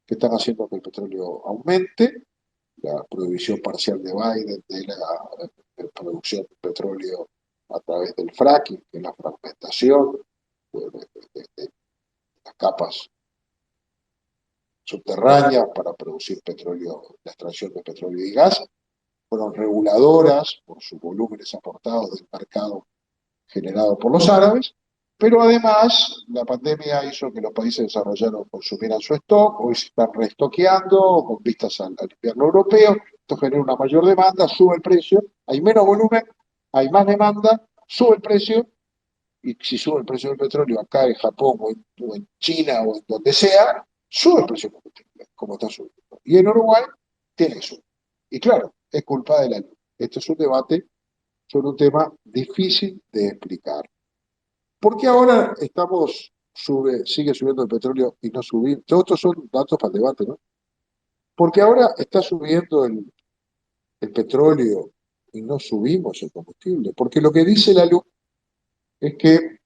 que están haciendo que el petróleo aumente, la prohibición parcial de Biden de la producción de petróleo a través del fracking, que es la fragmentación de las capas subterráneas para producir petróleo, la extracción de petróleo y gas, fueron reguladoras por sus volúmenes aportados del mercado generado por los árabes, pero además la pandemia hizo que los países desarrollados consumieran su stock, hoy se están reestoqueando con vistas al invierno europeo, esto genera una mayor demanda, sube el precio, hay menos volumen, hay más demanda, sube el precio, y si sube el precio del petróleo acá en Japón o en China o en donde sea, sube el precio del combustible, como está subiendo. Y en Uruguay tiene que subir. Y claro, es culpa de la luz. Esto es un debate sobre un tema difícil de explicar. ¿Por qué ahora sigue subiendo el petróleo y no subir? Todos estos son datos para el debate, ¿no? Porque ahora está subiendo el petróleo y no subimos el combustible. Porque lo que dice la luz es que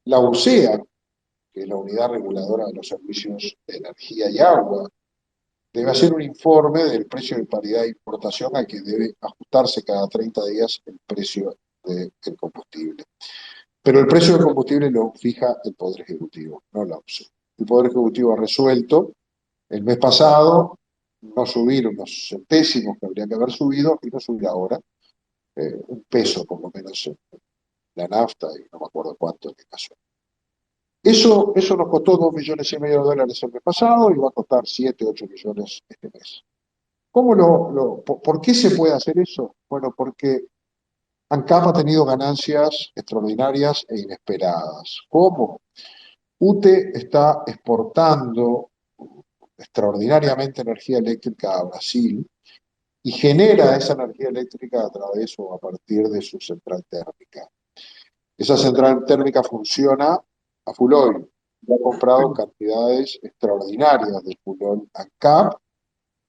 la UCEA, que es la Unidad Reguladora de los Servicios de Energía y Agua, debe hacer un informe del precio de paridad de importación al que debe ajustarse cada 30 días el precio del combustible. Pero el precio del combustible lo fija el Poder Ejecutivo, no la UCEA. El Poder Ejecutivo ha resuelto el mes pasado no subir unos centésimos que habría que haber subido y no subir ahora un peso por lo menos en la nafta y no me acuerdo cuánto en el caso. Eso nos costó 2,5 millones de dólares el mes pasado y va a costar 7, 8 millones este mes. ¿Por qué se puede hacer eso? Bueno, porque ANCAP ha tenido ganancias extraordinarias e inesperadas. ¿Cómo? UTE está exportando extraordinariamente energía eléctrica a Brasil y genera esa energía eléctrica a través o a partir de su central térmica. Esa central térmica funciona a full oil. Ha comprado cantidades extraordinarias de full oil ANCAP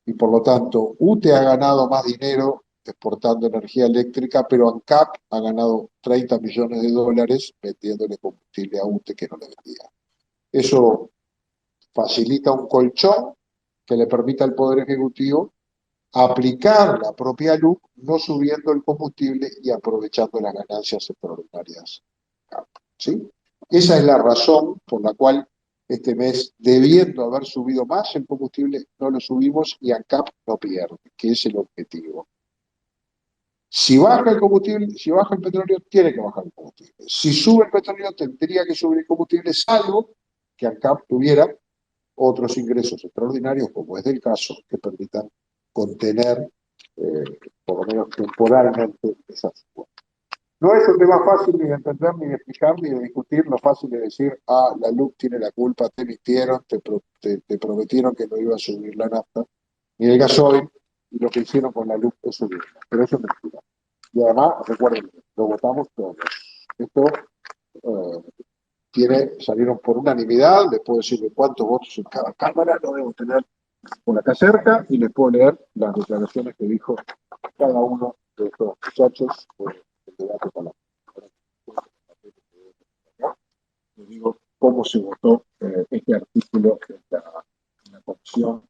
y por lo tanto UTE ha ganado más dinero exportando energía eléctrica, pero ANCAP ha ganado 30 millones de dólares vendiéndole combustible a UTE que no le vendía. Eso facilita un colchón que le permita al Poder Ejecutivo aplicar la propia LUC, no subiendo el combustible y aprovechando las ganancias extraordinarias. ¿Sí? Esa es la razón por la cual este mes, debiendo haber subido más el combustible, no lo subimos y ANCAP no pierde, que es el objetivo. Si baja el combustible, si baja el petróleo, tiene que bajar el combustible. Si sube el petróleo, tendría que subir el combustible, salvo que ANCAP tuviera otros ingresos extraordinarios, como es del caso, que permitan contener, por lo menos temporalmente, esa suba. No es un tema fácil ni de entender, ni de explicar, ni de discutir. Lo fácil es decir, la LUC tiene la culpa, te mintieron, te prometieron que no iba a subir la nafta, ni el gasoil, y lo que hicieron con la LUC es subirla. Pero eso es mentira. Y además, recuerden, lo votamos todos. Esto salieron por unanimidad, les puedo decir de cuántos votos en cada cámara, lo debo tener por acá cerca, y les puedo leer las declaraciones que dijo cada uno de estos muchachos el debate para les digo cómo se votó este artículo en la comisión.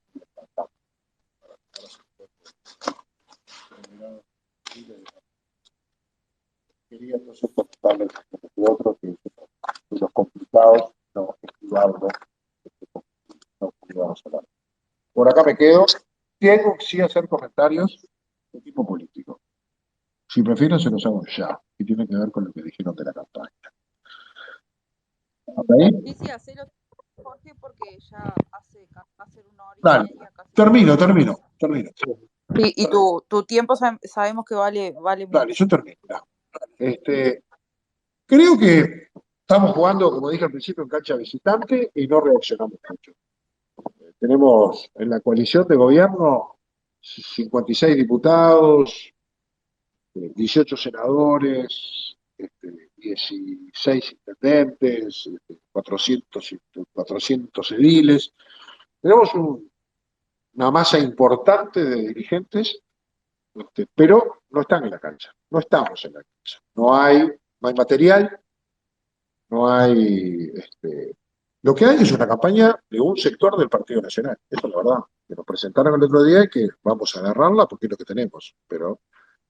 Quería entonces contarles otro que los complicados no estudiarlo, no estudiamos hablar. Por acá me quedo. Tengo que sí hacer comentarios de tipo político. Si prefieren, se los hago ya, y tiene que ver con lo que dijeron de la campaña. ¿Okay? Sí, hacelo, Jorge, porque ya hace una hora y Dale, media casi. termino. Sí, y tu tiempo sabemos que vale mucho. Dale, yo termino. Creo que estamos jugando, como dije al principio, en cancha visitante y no reaccionamos mucho. Tenemos en la coalición de gobierno 56 diputados, 18 senadores, 16 intendentes, 400 ediles. Tenemos una masa importante de dirigentes, pero no están en la cancha, no estamos en la cancha. No hay material, no hay... Lo que hay es una campaña de un sector del Partido Nacional, eso es la verdad, que nos presentaron el otro día y que vamos a agarrarla porque es lo que tenemos, pero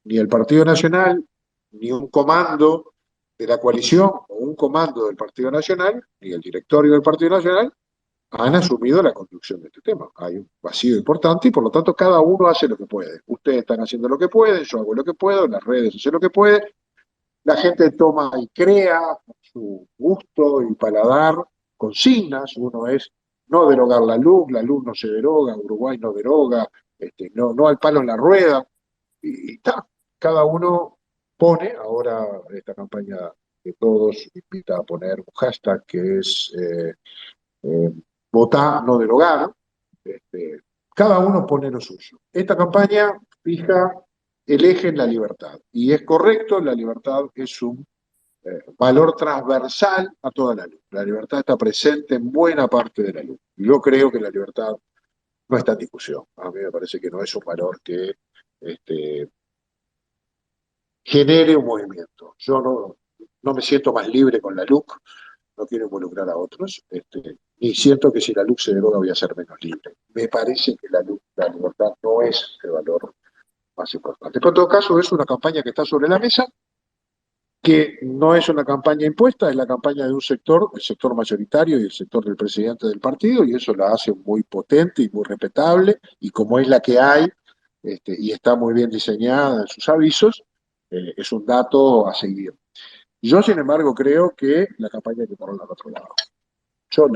ni el Partido Nacional, ni un comando de la coalición o un comando del Partido Nacional, ni el directorio del Partido Nacional han asumido la conducción de este tema. Hay un vacío importante y por lo tanto cada uno hace lo que puede. Ustedes están haciendo lo que pueden, yo hago lo que puedo, las redes hacen lo que pueden, la gente toma y crea con su gusto y paladar consignas. Uno es no derogar la LUC no se deroga, Uruguay no deroga, no al palo en la rueda, y está. Cada uno pone, ahora esta campaña que todos invita a poner un hashtag que es votar, no derogar, cada uno pone lo suyo. Esta campaña fija el eje en la libertad, y es correcto, la libertad es un valor transversal a toda la luz. La libertad está presente en buena parte de la luz. Yo creo que la libertad no está en discusión. A mí me parece que no es un valor que genere un movimiento. Yo no me siento más libre con la LUC, no quiero involucrar a otros, y siento que si la LUC se deroga voy a ser menos libre. Me parece que la libertad no es el valor más importante. Pero en todo caso es una campaña que está sobre la mesa, que no es una campaña impuesta, es la campaña de un sector, el sector mayoritario y el sector del presidente del partido, y eso la hace muy potente y muy respetable, y como es la que hay, y está muy bien diseñada en sus avisos, es un dato a seguir. Yo, sin embargo, creo que la campaña hay que ponerla al otro lado. Yo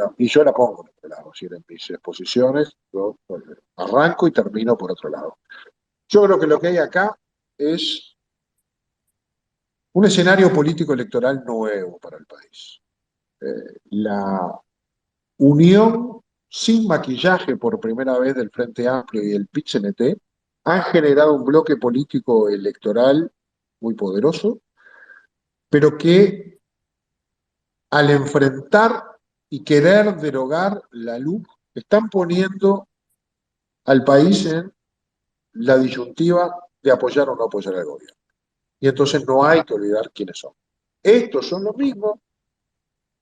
la pongo al otro lado, si en mis exposiciones, yo arranco y termino por otro lado. Yo creo que lo que hay acá es un escenario político electoral nuevo para el país. La unión sin maquillaje por primera vez del Frente Amplio y el PIT-CNT han generado un bloque político electoral muy poderoso, pero que al enfrentar y querer derogar la LUC están poniendo al país en la disyuntiva de apoyar o no apoyar al gobierno. Y entonces no hay que olvidar quiénes son. Estos son los mismos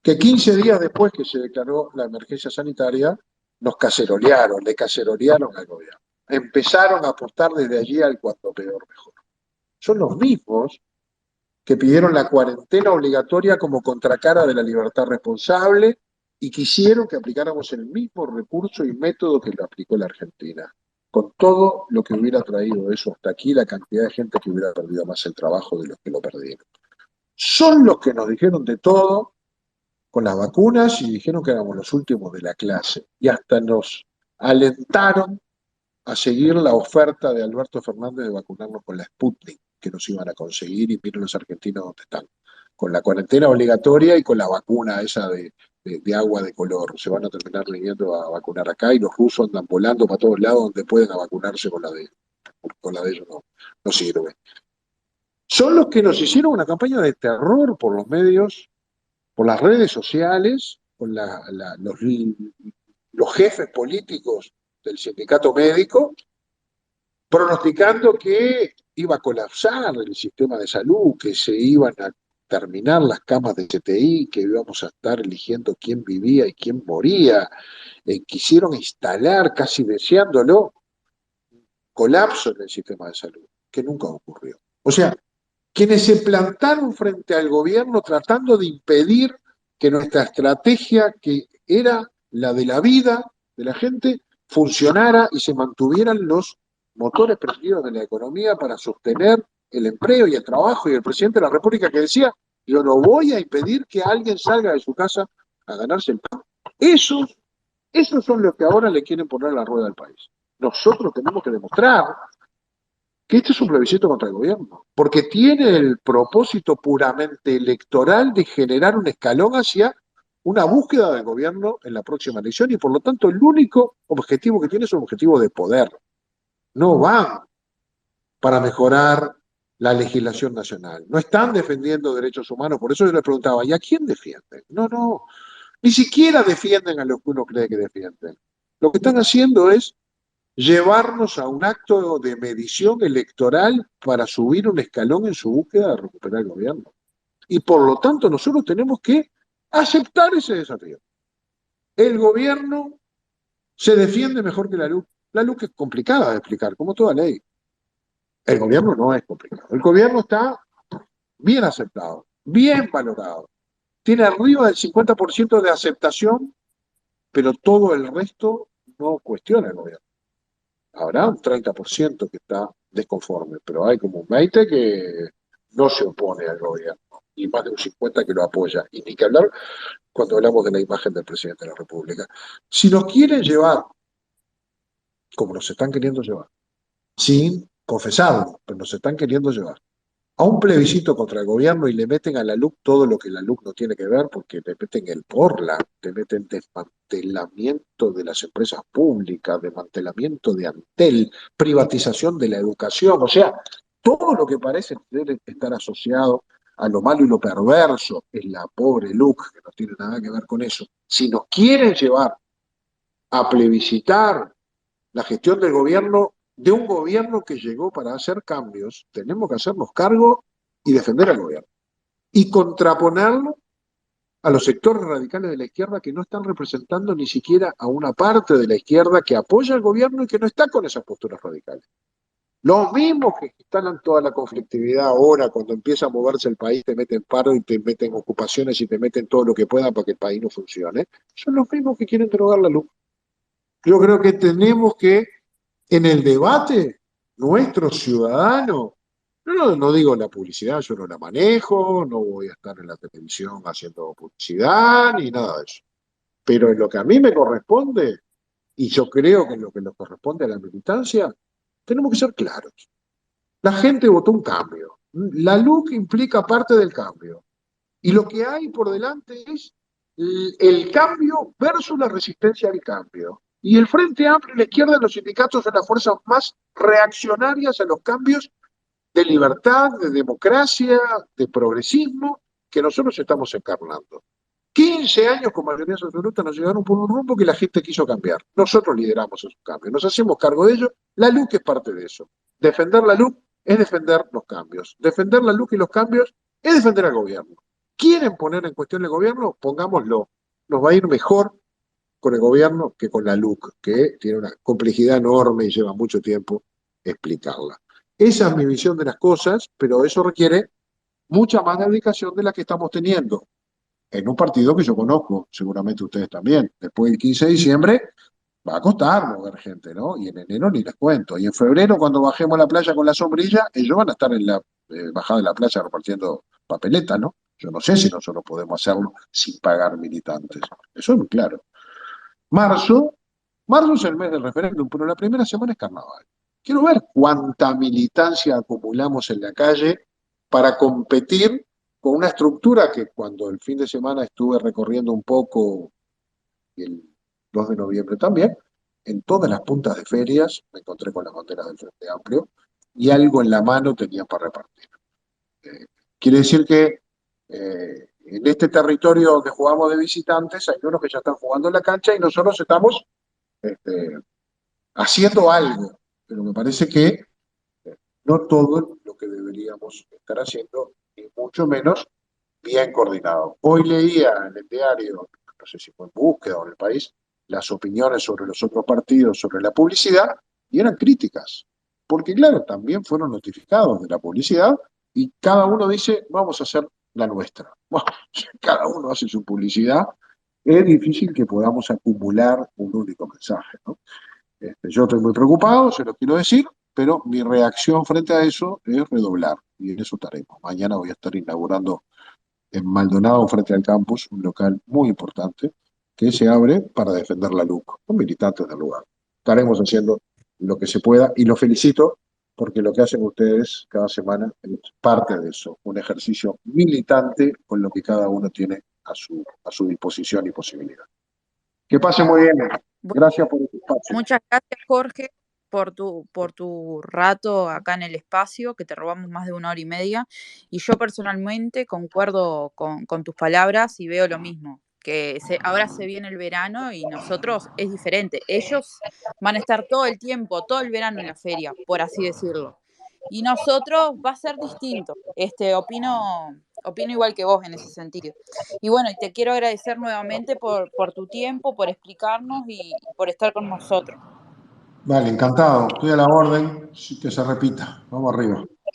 que 15 días después que se declaró la emergencia sanitaria, le cacerolearon al gobierno. empezaron a apostar desde allí al cuanto peor mejor. Son los mismos que pidieron la cuarentena obligatoria como contracara de la libertad responsable y quisieron que aplicáramos el mismo recurso y método que lo aplicó la Argentina, con todo lo que hubiera traído eso hasta aquí, la cantidad de gente que hubiera perdido más el trabajo de los que lo perdieron. Son los que nos dijeron de todo con las vacunas y dijeron que éramos los últimos de la clase y hasta nos alentaron a seguir la oferta de Alberto Fernández de vacunarnos con la Sputnik que nos iban a conseguir, y miren los argentinos dónde están, con la cuarentena obligatoria y con la vacuna esa de agua de color. Se van a terminar viniendo a vacunar acá y los rusos andan volando para todos lados donde pueden a vacunarse con la de ellos, no sirve. Son los que nos hicieron una campaña de terror por los medios, por las redes sociales, con los jefes políticos del sindicato médico, pronosticando que iba a colapsar el sistema de salud, que se iban a terminar las camas de CTI, que íbamos a estar eligiendo quién vivía y quién moría. Quisieron instalar, casi deseándolo, colapso en el sistema de salud, que nunca ocurrió. O sea, quienes se plantaron frente al gobierno tratando de impedir que nuestra estrategia, que era la de la vida de la gente, funcionara y se mantuvieran los motores prendidos de la economía para sostener el empleo y el trabajo, y el presidente de la República que decía: yo no voy a impedir que alguien salga de su casa a ganarse el pan. Esos son los que ahora le quieren poner la rueda al país. Nosotros tenemos que demostrar que este es un plebiscito contra el gobierno, porque tiene el propósito puramente electoral de generar un escalón hacia una búsqueda del gobierno en la próxima elección, y por lo tanto el único objetivo que tiene es un objetivo de poder. No van para mejorar la legislación nacional, no están defendiendo derechos humanos. Por eso yo les preguntaba, ¿y a quién defienden? No, ni siquiera defienden a los que uno cree que defienden. Lo que están haciendo es llevarnos a un acto de medición electoral para subir un escalón en su búsqueda de recuperar el gobierno. Y por lo tanto nosotros tenemos que aceptar ese desafío. El gobierno se defiende mejor que la LUC. La LUC es complicada de explicar, como toda ley. El gobierno no es complicado. El gobierno está bien aceptado, bien valorado. Tiene arriba del 50% de aceptación, pero todo el resto no cuestiona el gobierno. Habrá un 30% que está desconforme, pero hay como un 20% que no se opone al gobierno, y más de un 50% que lo apoya. Y ni que hablar cuando hablamos de la imagen del presidente de la República. Si nos quieren llevar, como nos están queriendo llevar, sin confesarlo, pero nos están queriendo llevar a un plebiscito contra el gobierno y le meten a la LUC todo lo que la LUC no tiene que ver, porque le meten el Porla, le meten desmantelamiento de las empresas públicas, desmantelamiento de Antel, privatización de la educación, o sea, todo lo que parece estar asociado a lo malo y lo perverso en la pobre LUC, que no tiene nada que ver con eso. Si nos quieren llevar a plebiscitar la gestión del gobierno, de un gobierno que llegó para hacer cambios, tenemos que hacernos cargo y defender al gobierno. Y contraponerlo a los sectores radicales de la izquierda que no están representando ni siquiera a una parte de la izquierda que apoya al gobierno y que no está con esas posturas radicales. Los mismos que instalan toda la conflictividad ahora, cuando empieza a moverse el país, te meten paro y te meten ocupaciones y te meten todo lo que puedan para que el país no funcione, son los mismos que quieren drogar la luz. Yo creo que tenemos que, en el debate, nuestros ciudadanos, no digo la publicidad, yo no la manejo, no voy a estar en la televisión haciendo publicidad ni nada de eso. Pero en lo que a mí me corresponde, y yo creo que en lo que nos corresponde a la militancia, tenemos que ser claros. La gente votó un cambio. La LUC implica parte del cambio. Y lo que hay por delante es el cambio versus la resistencia al cambio. Y el Frente Amplio y la izquierda de los sindicatos son las fuerzas más reaccionarias a los cambios de libertad, de democracia, de progresismo que nosotros estamos encarnando. 15 años con mayoría absoluta nos llevaron por un rumbo que la gente quiso cambiar. Nosotros lideramos esos cambios, nos hacemos cargo de ello. La LUC es parte de eso. Defender la LUC es defender los cambios. Defender la LUC y los cambios es defender al gobierno. ¿Quieren poner en cuestión el gobierno? Pongámoslo. Nos va a ir mejor con el gobierno que con la LUC, que tiene una complejidad enorme y lleva mucho tiempo explicarla. Esa es mi visión de las cosas, pero eso requiere mucha más dedicación de la que estamos teniendo en un partido que yo conozco, seguramente ustedes también. Después del 15 de diciembre va a costar mover gente, ¿no? Y en enero ni les cuento. Y en febrero, cuando bajemos a la playa con la sombrilla, ellos van a estar en la bajada de la playa repartiendo papeletas, ¿no? Yo no sé si nosotros podemos hacerlo sin pagar militantes. Eso es muy claro. Marzo es el mes del referéndum, pero la primera semana es carnaval. Quiero ver cuánta militancia acumulamos en la calle para competir con una estructura que cuando el fin de semana estuve recorriendo un poco, y el 2 de noviembre también, en todas las puntas de ferias me encontré con las banderas del Frente Amplio y algo en la mano tenían para repartir. Quiere decir que en este territorio que jugamos de visitantes hay unos que ya están jugando en la cancha y nosotros estamos haciendo algo, pero me parece que no todo lo que deberíamos estar haciendo, y mucho menos bien coordinado. Hoy leía en el diario, no sé si fue en Búsqueda o en El País, las opiniones sobre los otros partidos, sobre la publicidad, y eran críticas. Porque claro, también fueron notificados de la publicidad y cada uno dice, vamos a hacer la nuestra. Bueno, cada uno hace su publicidad. Es difícil que podamos acumular un único mensaje, ¿no? Yo estoy muy preocupado, se lo quiero decir, pero mi reacción frente a eso es redoblar, y en eso estaremos. Mañana voy a estar inaugurando en Maldonado, frente al campus, un local muy importante que se abre para defender la LUC, con militantes del lugar. Estaremos haciendo lo que se pueda y los felicito porque lo que hacen ustedes cada semana es parte de eso, un ejercicio militante con lo que cada uno tiene a su disposición y posibilidad. Que pase muy bien. Gracias por el espacio. Muchas gracias, Jorge, por tu rato acá en el espacio, que te robamos más de 1 hora y media. Y yo personalmente concuerdo con tus palabras y veo lo mismo, que ahora se viene el verano y nosotros es diferente. Ellos van a estar todo el tiempo, todo el verano en la feria, por así decirlo. Y nosotros va a ser distinto. Opino igual que vos en ese sentido. Y bueno, y te quiero agradecer nuevamente por tu tiempo, por explicarnos y por estar con nosotros. Vale, encantado. Estoy a la orden, que se repita. Vamos arriba.